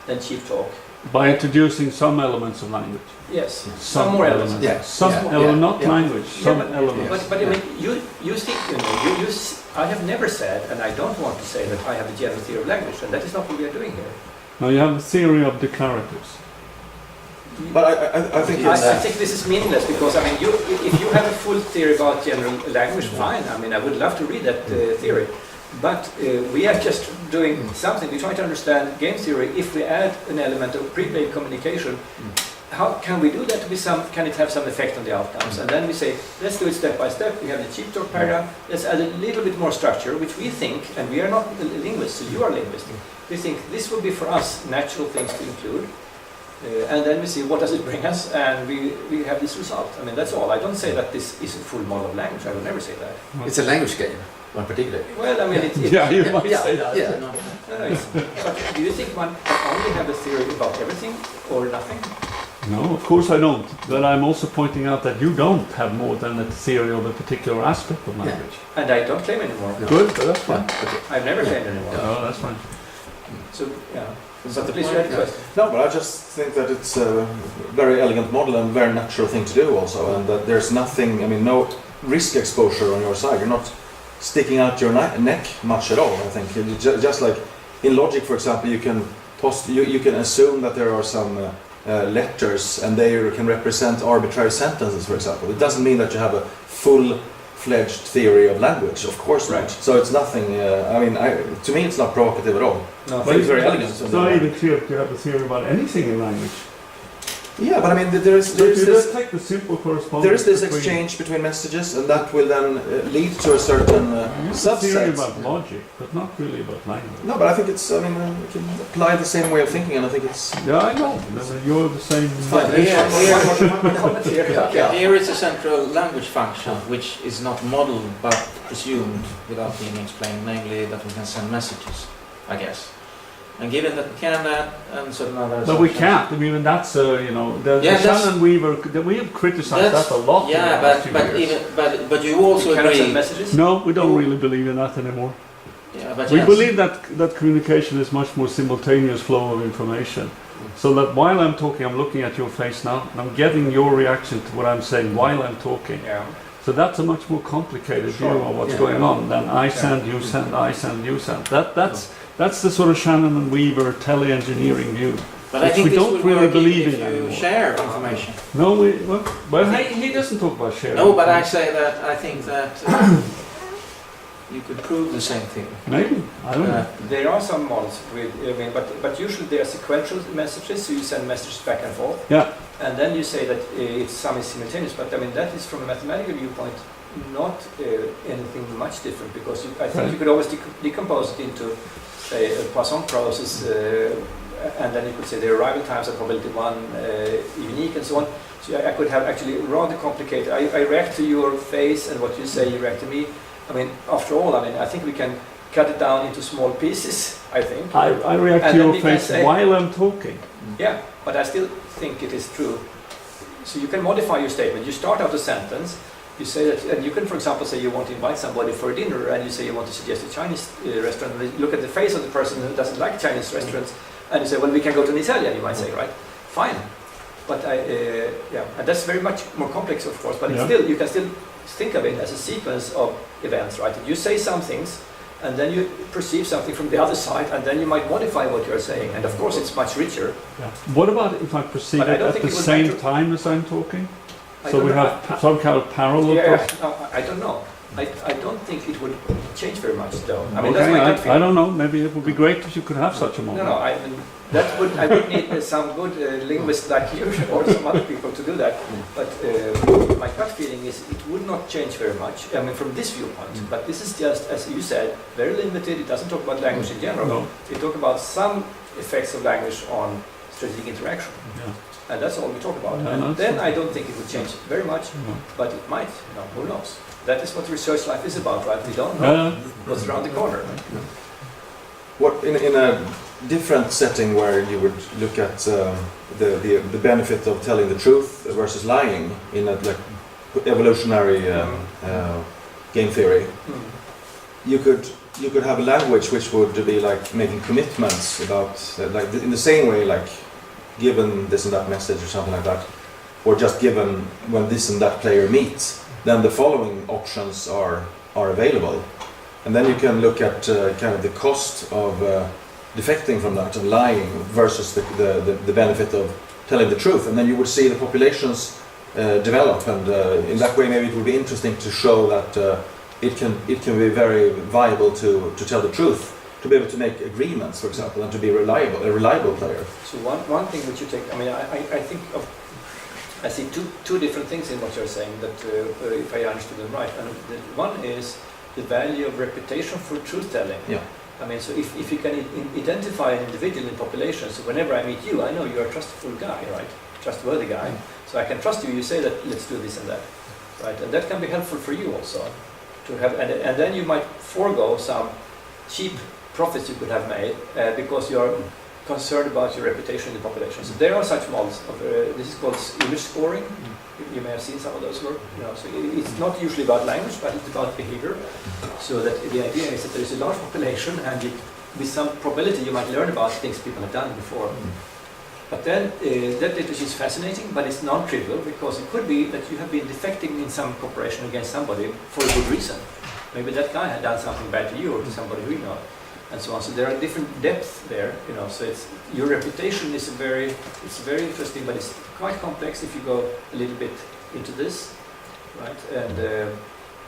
than cheap talk? By introducing some elements of language. Yes, some more elements. Yeah. Some Yeah. element, not Yeah. language, some elements. But I mean, you think, I have never said, and I don't want to say that I have a general theory of language, and that is not what we are doing here. Now you have the theory of declaratives. But I think it's... I think this is meaningless because, I mean, if you have a full theory about general language, fine. I mean, I would love to read that theory. But we are just doing something. We try to understand game theory. If we add an element of prepaid communication, how can we do that to be can it have some effect on the outcomes? And then we say, let's do it step by step. We have the cheap talk paradigm. Let's add a little bit more structure, which we think, and we are not linguists, so you are linguists. We think this would be for us natural things to include. And then we see what does it bring us, and we have this result. I mean, that's all. I don't say that this is a full model of language. I would never say that. It's a language game, one particular. Well, I mean, Yeah, you might say that. Yeah. No, but do you think one can only have a theory about everything or nothing? No, of course I don't. But I'm also pointing out that you don't have more than a theory of a particular aspect of language. And I don't claim anymore. No. Good, but that's fine. I've never claimed anymore. No, that's fine. So, yeah. Is that the Please point? read the question. No, but I just think that it's a very elegant model and very natural thing to do also, and that there's nothing, I mean, no risk exposure on your side. You're not sticking out your neck much at all, I think. Just like in logic, for example, you can assume that there are some letters and they can represent arbitrary sentences, for example. It doesn't mean that you have a full-fledged theory of language, of course not. Right. So it's nothing, I mean, to me it's not provocative at all. No, I think it's very elegant. It's not even clear if you have a theory about anything in language. Yeah, but I mean, there is You this... just take the simple correspondence. There is this between- exchange between messages, and that will then lead to a certain You have a theory subset. about logic, but not really about language. No, but I think it's. I mean, we can apply the same way of thinking, and I think it's. Yeah, I know. You're the same. Fine. One comment here. Yeah. Here is a central language function which is not modeled but presumed without being explained, namely that we can send messages, I guess. And given that we can that and certain other But we assumptions- can't. I mean, that's the Yeah, that's- Shannon Weaver. We have criticized That's- that a lot. in the Yeah, last few but years. but you also You cannot agree. send messages? No, we don't really believe in that anymore. Yeah, but We yes. believe that communication is much more simultaneous flow of information. So that while I'm talking, I'm looking at your face now, and I'm getting your reaction to what I'm saying while I'm talking. Yeah. So that's a much more complicated view of what's Yeah. going on than I send, you send, I send, you send. That's the sort of Shannon and Weaver tele-engineering view. But I which think we this don't would really work believe if in you anymore. share information. No, well he doesn't talk about sharing. No, but I say that I think that you could prove the same thing. Maybe, I don't know. There are some models with, I mean, but usually they are sequential messages, so you send messages back and forth. Yeah. And then you say that some is simultaneous, but I mean, that is from a mathematical viewpoint not anything much different, because I think you could always decompose it into, say, a Poisson process, and then you could say the arrival times are probability 1 unique and so on. So I could have actually rather complicated. I react to your face and what you say, you react to me. I mean, after all, I think we can cut it down into small pieces, I think. I react And to then your we can face say- while I'm talking. Yeah, but I still think it is true. So you can modify your statement. You start out a sentence, you say that, and you can, for example, say you want to invite somebody for a dinner, and you say you want to suggest a Chinese restaurant, and you look at the face of the person who doesn't like Chinese restaurants, and you say, well, we can go to an Italian, you might say, right? Fine. But and that's very much more complex, of course, but it's Yeah. still, you can still think of it as a sequence of events, right? You say some things, and then you perceive something from the other side, and then you might modify what you're saying, and of course it's much richer. Yeah. What about if I perceive But I it don't at think the it would same matter. time as I'm talking? I So don't we know. have some kind of parallel Yeah, process? no, I don't know. I don't think it would change very much, though. I mean, that's Okay, my gut I feeling. don't know. Maybe it would be great if you could have such a No, moment. no, I would need some good linguist like you or some other people to do that. But my gut feeling is it would not change very much. I mean, from this viewpoint. But this is just, as you said, very limited. It doesn't talk about language in general. No. It talks about some effects of language on strategic interaction. Yeah. And that's all we talk about. Yeah, And that's then okay. I don't think it would change very much, No. but it might. You know, who knows? That is what research life is about, right? We don't know Yeah. what's around the corner. What in a different setting where you would look at the benefit of telling the truth versus lying in a like evolutionary game theory, you could have a language which would be like making commitments about like in the same way, like given this and that message or something like that, or just given when this and that player meets, then the following options are available. And then you can look at kind of the cost of defecting from that and lying versus the benefit of telling the truth. And then you would see the populations develop, and in that way maybe it would be interesting to show that it can be very viable to tell the truth, to be able to make agreements, for example, and to be a reliable player. So one thing which you take, I mean, I think I see two different things in what you're saying, that if I understood them right. And one is the value of reputation for truth-telling. Yeah. I mean, so if you can identify an individual in population, so whenever I meet you, I know you're a trustful guy, right? Trustworthy guy. So I can trust you. You say that, let's do this and that, right? And that can be helpful for you also to have, and then you might forego some cheap profits you could have made because you're concerned about your reputation in the population. So there are such models of this is called image scoring. You may have seen some of those work. You know, so it's not usually about language, but it's about behavior. So that the idea is that there is a large population, and with some probability you might learn about things people have done before. But then that literature is fascinating, but it's non-trivial, because it could be that you have been defecting in some cooperation against somebody for a good reason. Maybe that guy had done something bad to you or to somebody who you know, and so on. So there are different depths there, you know. So it's your reputation is very interesting, but it's quite complex if you go a little bit into this, right? And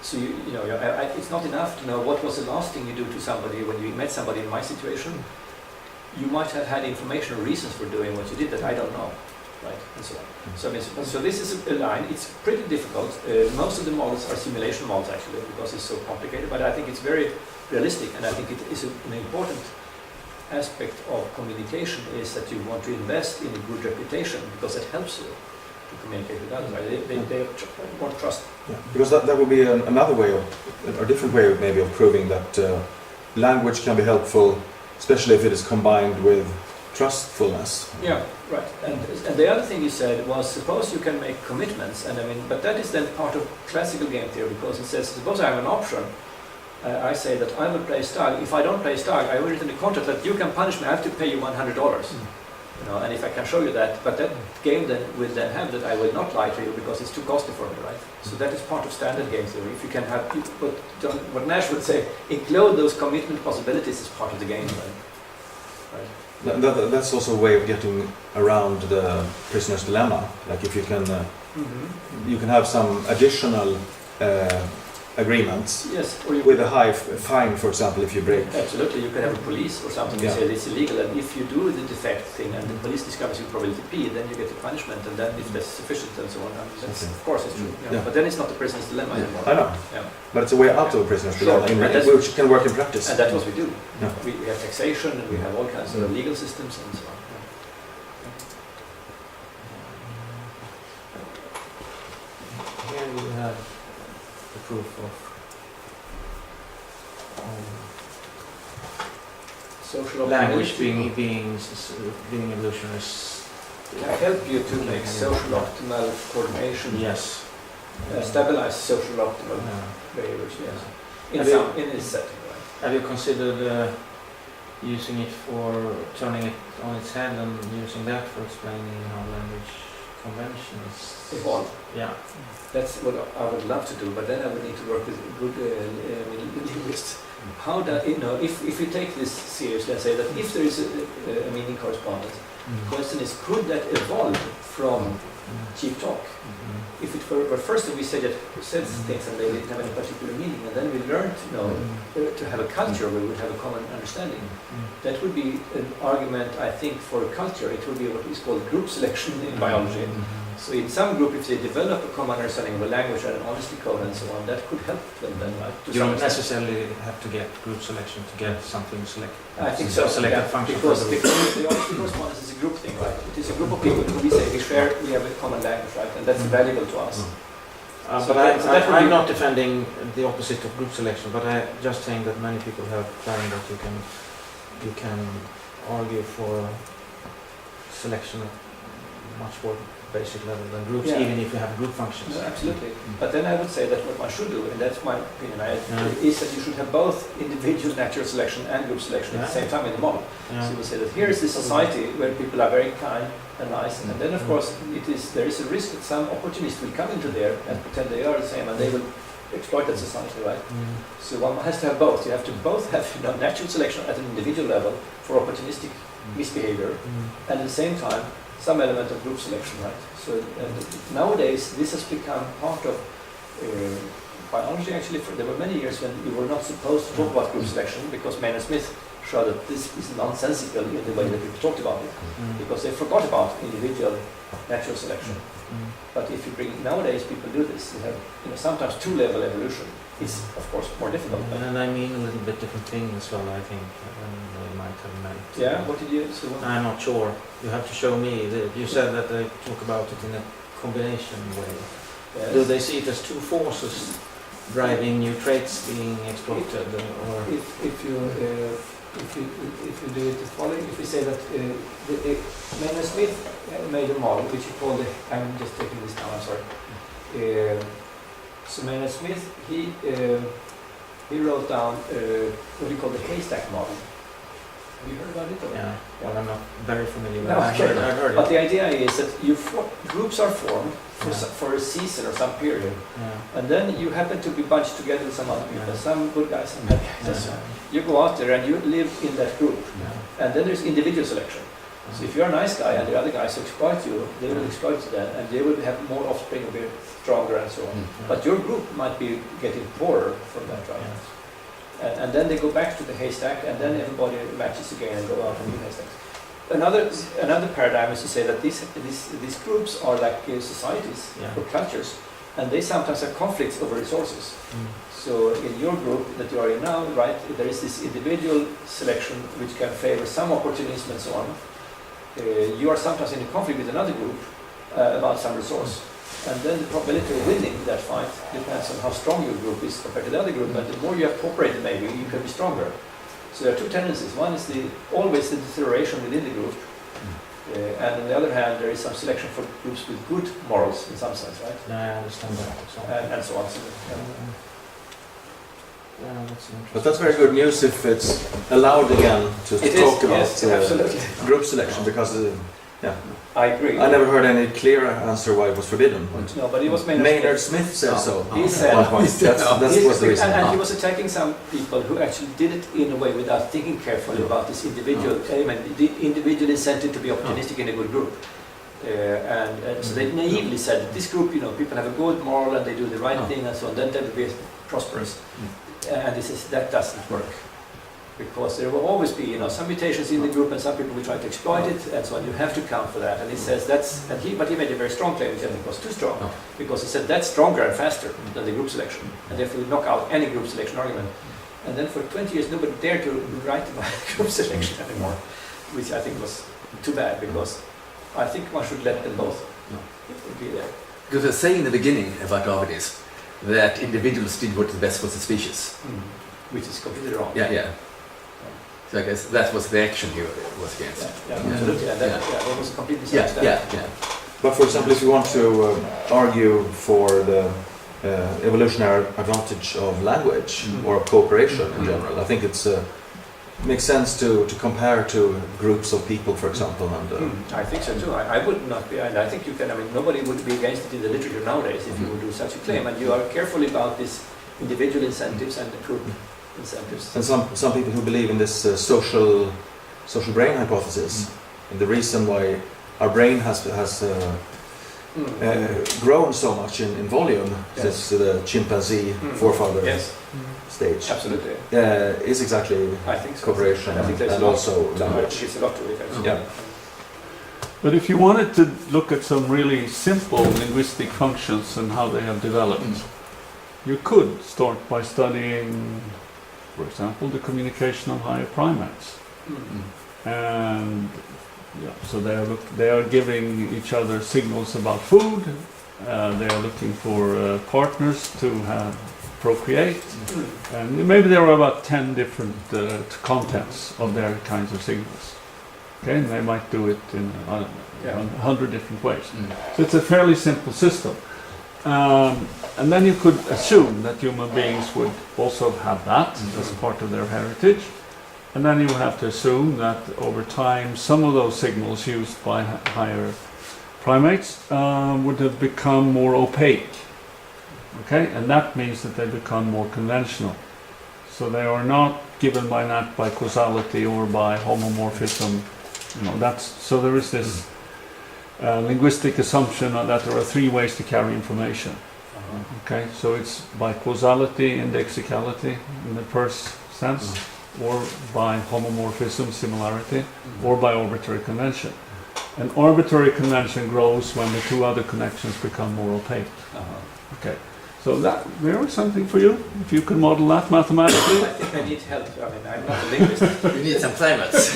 so you know, it's not enough to know what was the last thing you do to somebody when you met somebody in my situation. You might have had information or reasons for doing what you did that I don't know, right? And so on. So, I mean, so this is a line. It's pretty difficult. Most of the models are simulation models, actually, because it's so complicated. But I think it's very realistic, and I think it is an important aspect of communication is that you want to invest in a good reputation, because it helps you to communicate with others. Right? They want trust. Yeah. Because that would be another way of, a different way of maybe of proving that language can be helpful, especially if it is combined with trustfulness. Yeah, right. And the other thing you said was, suppose you can make commitments, and I mean, but that is then part of classical game theory, because it says, suppose I have an option. I say that I will play Stag. If I don't play Stag, I will write in the contract that you can punish me. I have to pay you $100. You know, and if I can show you that, but that game then will then have that I will not lie to you because it's too costly for me, right? So that is part of standard game theory. If you can have, what Nash would say, include those commitment possibilities as part of the game, right? That's also a way of getting around the prisoner's dilemma. Like if you can, you can have some additional agreements. Yes, or you With a high fine, for example, if you break. Absolutely, you can have a police or something and Yeah. say it's illegal, and if you do the defect thing and the police discovers you probability P, then you get the punishment, and then if that's sufficient and so on, and that's, Okay. of course it's true. Yeah. Yeah. But then it's not the prisoner's dilemma anymore. I know, Yeah. but it's a way out of a prisoner's Sure, dilemma, and that's- which can work in practice. And that's what we do. Yeah. We have taxation, and we have all kinds of legal systems and so on. Here we have the proof of Social language optimality. being evolutionary. Can help you to make social optimal coordination, Yes. stabilize social optimal behaviors, yes. In this setting, right? Have you considered using it for turning it on its head and using that for explaining how language conventions Evolve. Yeah. That's what I would love to do, but then I would need to work with good linguists. how do, if you take this seriously and say that if there is a meaning correspondence, the question is, could that evolve from cheap talk? If it were first we said things and they didn't have any particular meaning, and then we learned to have a culture where we would have a common understanding, that would be an argument, I think, for culture. It would be what is called group selection in biology. So in some group, if they develop a common understanding of a language and an honesty code and so on, that could help them then, right? You don't necessarily have to get group selection to get something selected. I think so, Selected yeah, function because for the group. the honesty correspondence is a group thing, right? It is a group of people who we say we have a common language, right? And that's valuable to us. So But that would I'm be- not defending the opposite of group selection, but I'm just saying that many people have found that you can argue for selection at much more basic level than groups, Yeah. even if you have group functions. No, absolutely. But then I would say that what one should do, and that's my opinion, is that you should have both individual natural selection and group selection at the same time in the model. So Yeah. you would say that here is this society where people are very kind and nice, and then of course there is a risk that some opportunists will come into there and pretend they are the same, and they will exploit that society, right? So one has to have both. You have to both have natural selection at an individual level for opportunistic misbehavior, and at the same time some element of group selection, right? So nowadays this has become part of biology. Actually, there were many years when you were not supposed to talk about group selection because Maynard Smith showed that this is nonsensical in the way that people talked about it, because they forgot about individual natural selection. But if you bring nowadays, people do this. They have sometimes two-level evolution. It's of course more difficult. But And I mean a little bit different thing as well, I think, than they might have meant. yeah, what did you say? I'm not sure. You have to show me. You said that they talk about it in a combination way. Yes. Do they see it as two forces driving new traits being exploited, or If you do it the following, if we say that Maynard Smith made a model which he called I'm just taking this down, I'm sorry. So Maynard Smith, he wrote down what he called the haystack model. Have you heard about it? Or? yeah? Well, I'm not very familiar with No, it. okay. I've heard But it. the idea is that groups are formed for a season or some period, Yeah. and then you happen to be bunched together with some other people, some good guys, some bad guys. Yeah. You go out there and you live in that group, and then there's individual selection. So if you're a nice guy and the other guys exploit you, they will exploit you then, and they will have more offspring, will be stronger and so on. But your group might be getting poorer from that, right? And then they go back to the haystack, and then everybody matches again and go out and do haystacks. Another paradigm is to say that these groups are like societies or cultures, and they sometimes have conflicts over resources. So in your group that you are in now, right, there is this individual selection which can favor some opportunism and so on. You are sometimes in a conflict with another group about some resource. And then the probability of winning that fight depends on how strong your group is compared to the other group. And the more you have cooperated, maybe you can be stronger. So there are two tendencies. One is always the deterioration within the group, and on the other hand, there is some selection for groups with good morals in some sense, right? Yeah, I understand that. So. And so on. So, Yeah, that's interesting. But that's very good news if it's allowed again to it talk is, about yes, absolutely. group selection, because I agree. I never heard any clear answer why it was forbidden. No, but it was Maynard Smith said so. He said, At one point. That was the reason. and he was attacking some people who actually did it in a way without thinking carefully about this individual element, the individual incentive to be opportunistic in a good group. And so they naively said that this group, people have a good moral and they do the right thing and so on, then they will be prosperous. And that doesn't work. Because there will always be, some mutations in the group, and some people will try to exploit it, and so on. You have to count for that. And he says but he made a very strong claim, which I think was too strong, because he said that's stronger and faster than the group selection, and therefore we knock out any group selection argument. And then for 20 years, nobody dared to write about group selection anymore, which I think was too bad, because I think one should let them both be there. Because I was saying in the beginning about Darwinism that individuals did what is best for the species. Which is completely wrong. Yeah. So I guess that was the action he was against. Yeah, absolutely. And that was a complete misunderstanding. Yeah. But for example, if you want to argue for the evolutionary advantage of language or of cooperation in general, I think it's makes sense to compare to groups of people, for example. And I think so too. I would not be, and I think you can. Nobody would be against it in the literature nowadays if you would do such a claim. And you are careful about these individual incentives and the group incentives. And some people who believe in this social brain hypothesis, and the reason why our brain has grown so much in volume since the chimpanzee forefather Yes, stage absolutely. is exactly I think so. cooperation I think there's and a lot also language. It's a lot to it, actually. Yeah. But if you wanted to look at some really simple linguistic functions and how they have developed, you could start by studying, for example, the communication of higher primates. And so they are giving each other signals about food. They are looking for partners to procreate, and maybe there are about 10 different contents of their kinds of signals. Okay, and they might do it in 100 different ways. So it's a fairly simple system. And then you could assume that human beings would also have that as part of their heritage. And then you would have to assume that over time some of those signals used by higher primates would have become more opaque. Okay, and that means that they become more conventional. So they are not given by causality or by homomorphism. So there is this linguistic assumption that there are 3 ways to carry information. Okay, so it's by causality, indexicality in the first sense, or by homomorphism, similarity, or by arbitrary convention. And arbitrary convention grows when the 2 other connections become more opaque. Okay, so there is something for you, if you can model that mathematically. I think I need help. I mean, I'm not a linguist. You need some primates.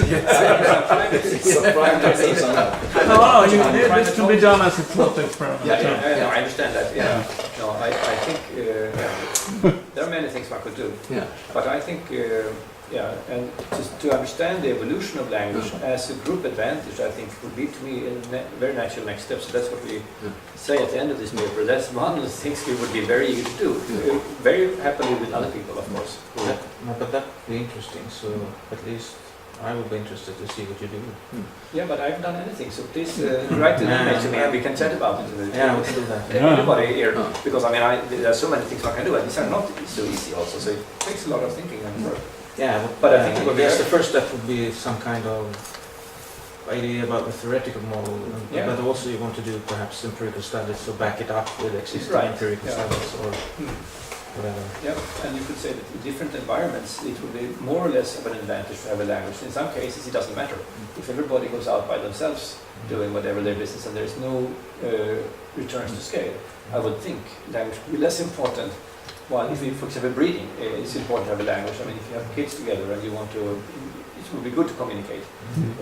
No, this can be done as a thought experiment. I understand that. Yeah. No, I think there are many things one could do. Yeah. But I think, and to understand the evolution of language as a group advantage, I think would be to me a very natural next step. So that's what we say at the end of this paper. That's one of the things we would be very eager to do. Very happily with other people, of course. But that would be interesting, so at least I would be interested to see what you do. Yeah, but I haven't done anything, so please write an email to me and we can chat about it. Yeah, we can do that. Everybody here, because I mean, there are so many things one can do, and these are not so easy also, so it takes a lot of thinking and work. Yeah, But I think it would be the first step would be some kind of idea about the theoretical model, but also you want to do perhaps empirical studies, so back it up with existing empirical studies or whatever. Yeah, and you could say that in different environments it would be more or less of an advantage to have a language. In some cases it doesn't matter. If everybody goes out by themselves doing whatever their business and there's no returns to scale, I would think language would be less important. Well, if you, for example, breeding, it's important to have a language. I mean, if you have kids together and you want to, it would be good to communicate.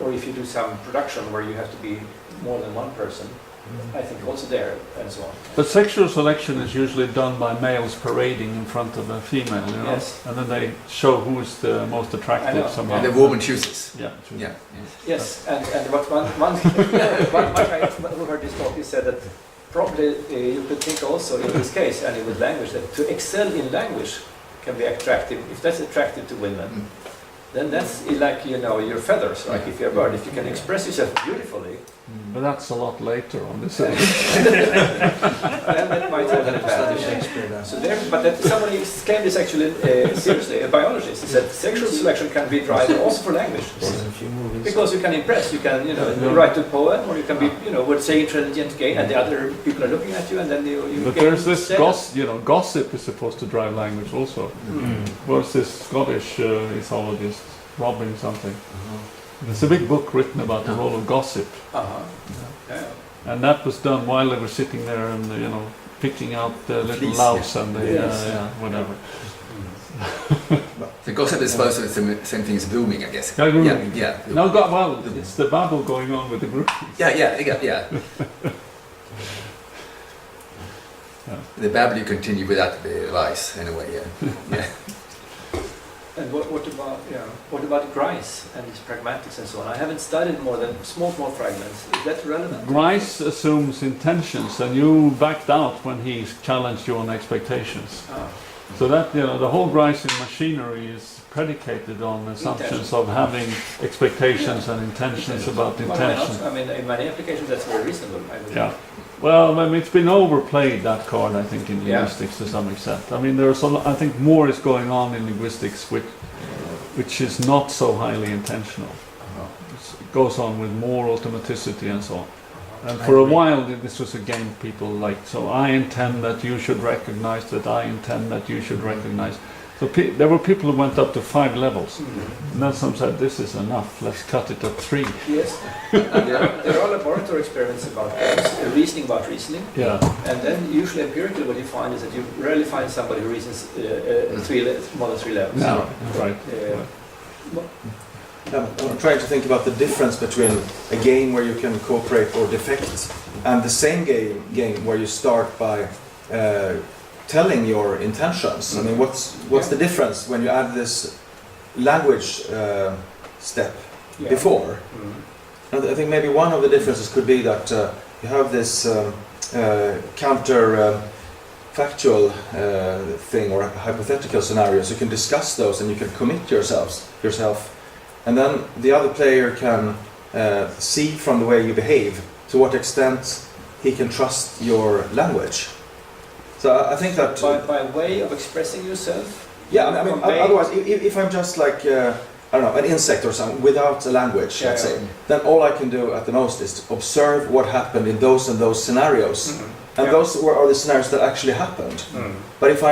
Or if you do some production where you have to be more than one person, I think also there, and so on. But sexual selection is usually done by males parading in front of a female, Yes. And then they show who is the most attractive somehow. And the woman chooses. Yeah. Yes, and what one guy who heard this talk, he said that probably you could think also in this case, and with language, that to excel in language can be attractive. If that's attractive to women, then that's like, your feathers, right? If you're a bird, if you can express yourself beautifully. But that's a lot later on this. Then that might have an advantage. So somebody claimed this actually seriously, a biologist. He said sexual selection can be driven also for language. Because you can impress, you can, write a poem, or you can be, would say intelligent, gay, and the other people are looking at you, and then you But there's this gossip is supposed to drive language also. Where's this Scottish ethologist, Robin something? There's a big book written about the role of gossip. And that was done while they were sitting there and, picking out the little louse and the, whatever. The gossip is supposed to be the same thing as booming, I guess. Yeah. No, it's the babble going on with the group. Yeah. The babble you continue without the lies, anyway, yeah. And what about Grice and his pragmatics and so on? I haven't studied more than small fragments. Is that relevant? Grice assumes intentions, and you backed out when he challenged you on expectations. So that, the whole Grice in machinery is predicated on assumptions of having expectations and intentions about intentions. I mean, in many applications that's very reasonable, I believe. Yeah. Well, I mean, it's been overplayed, that card, I think, in Yeah. linguistics to some extent. I mean, there's I think more is going on in linguistics which is not so highly intentional. It goes on with more automaticity and so on. And for a while, this was a game people liked. So I intend that you should recognize that I intend that you should recognize. So there were people who went up to 5 levels. And then some said, this is enough, let's cut it to 3. Yes. There are laboratory experiments about reasoning about reasoning. Yeah. And then usually empirically what you find is that you rarely find somebody who reasons more than 3 levels. No, right. I'm trying to think about the difference between a game where you can cooperate or defect and the same game where you start by telling your intentions. I mean, what's the difference when you add this language step before? And I think maybe one of the differences could be that you have this counter factual thing or hypothetical scenarios. You can discuss those and you can commit yourself. And then the other player can see from the way you behave to what extent he can trust your language. So I think that by way of expressing yourself. Yeah, I mean, otherwise, if I'm just like I don't know, an insect or something without a language, let's say, then all I can do at the most is to observe what happened in those and those scenarios, and those are the scenarios that actually happened. But if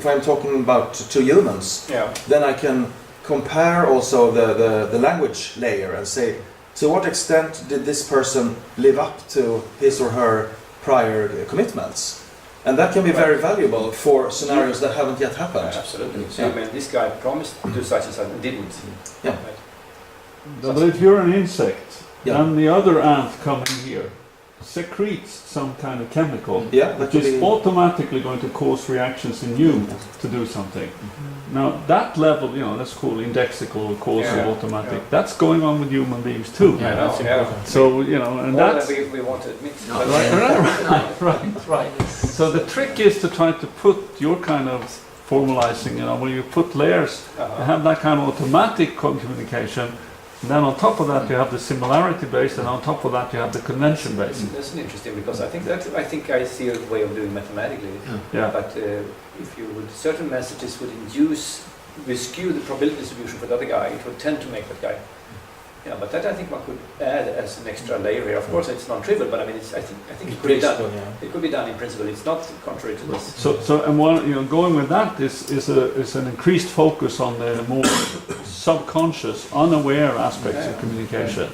I'm talking about 2 humans, then I can compare also the language layer and say, to what extent did this person live up to his or her prior commitments? And that can be very valuable for scenarios that haven't yet happened. Absolutely. So I mean, this guy promised to do such and such and didn't. Yeah. Right. But if you're an insect, Yeah. then the other ant coming here secretes some kind of chemical Yeah, that which could is be. automatically going to cause reactions in you to do something. Now that level, that's called indexical, causal, Yeah, automatic. yeah. That's going on with human beings too. Yeah, that's important. So, and More that's... than we want to admit. Right. So the trick is to try to put your kind of formalizing, when you put layers, you have that kind of automatic communication. And then on top of that you have the similarity based, and on top of that you have the convention based. That's an interesting, because I think I see a way of doing mathematically. Yeah. But if you would, certain messages would skew the probability distribution for the other guy, it would tend to make that guy. Yeah, but that I think one could add as an extra layer here. Of course, it's non-trivial, but I mean, I think it could be done. It could be done in principle. It's not contrary to this. And going with that is an increased focus on the more subconscious, unaware aspects of communication.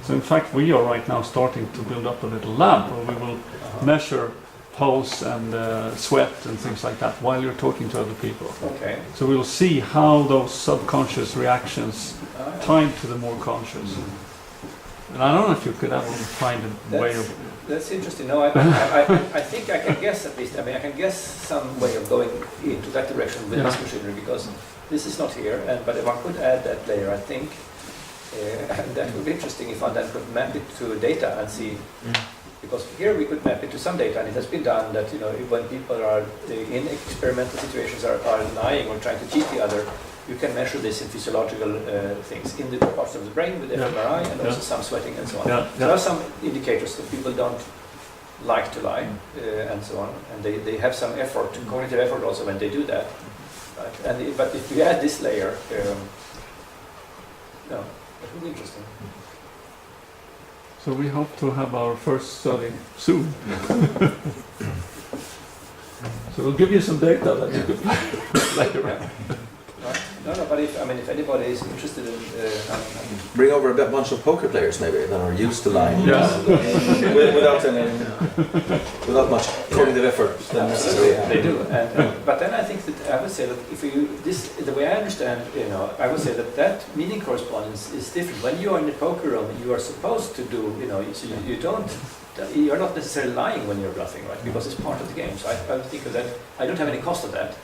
So in fact, we are right now starting to build up a little lab where we will measure pulse and sweat and things like that while you're talking to other people. Okay. So we'll see how those subconscious reactions tied to the more conscious. And I don't know if you could ever find a way of... That's interesting. No, I think I can guess at least. I mean, I can guess some way of going into that direction with this machinery, because this is not here. But if I could add that layer, I think that would be interesting if I then could map it to data and see. Because here we could map it to some data, and it has been done that when people are in experimental situations are lying or trying to cheat the other, you can measure this in physiological things in the parts of the brain with fMRI and also some sweating and so on. So there are some indicators that people don't like to lie and so on, and they have some effort, cognitive effort also when they do that. Right? But if we add this layer, that would be interesting. So we hope to have our first study soon. So we'll give you some data that you could later on. No, but if anybody is interested in... Bring over a bunch of poker players maybe that are used to lying. Without much cognitive effort. They do. But then I think that I would say that the way I understand, I would say that meaning correspondence is different. When you are in the poker room, you are supposed to do, so you're not necessarily lying when you're bluffing, right? Because it's part of the game. So I would think of that. I don't have any cost of that.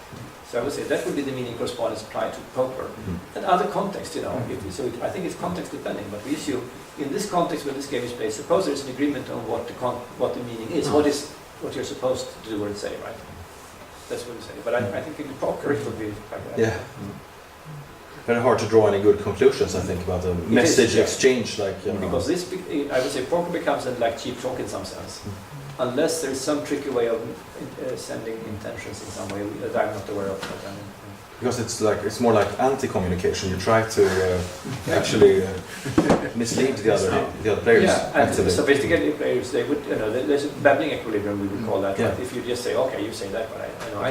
So I would say that would be the meaning correspondence applied to poker. And other contexts, I think it's context depending, but we assume in this context where this game is played, suppose there's an agreement on what the meaning is, what you're supposed to do or say, right? That's what we say. But I think in the poker it would be like that. Yeah. very hard to draw any good conclusions. I think about the message yeah. exchange, like you know. Because this, I would say, poker becomes like cheap talk in some sense, unless there's some tricky way of sending intentions in some way that I'm not aware of. But, Because it's more like anti-communication. You try to actually mislead the other players. yeah, and actively. sophisticated players, they would, there's a babbling equilibrium, we would call that. Yeah. But if you just say, okay, you say that, but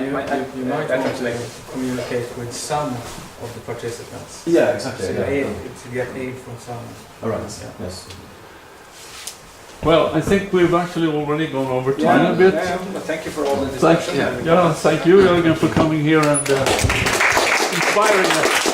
You might want to translate. communicate with some of the participants. Yeah, exactly. So yeah. to get aid from some. All right. Yeah. Yes. Well, I think we've actually already gone over time a bit. But thank you for all the Thank, discussion. yeah, thank you, Jörgen, for coming here and inspiring us.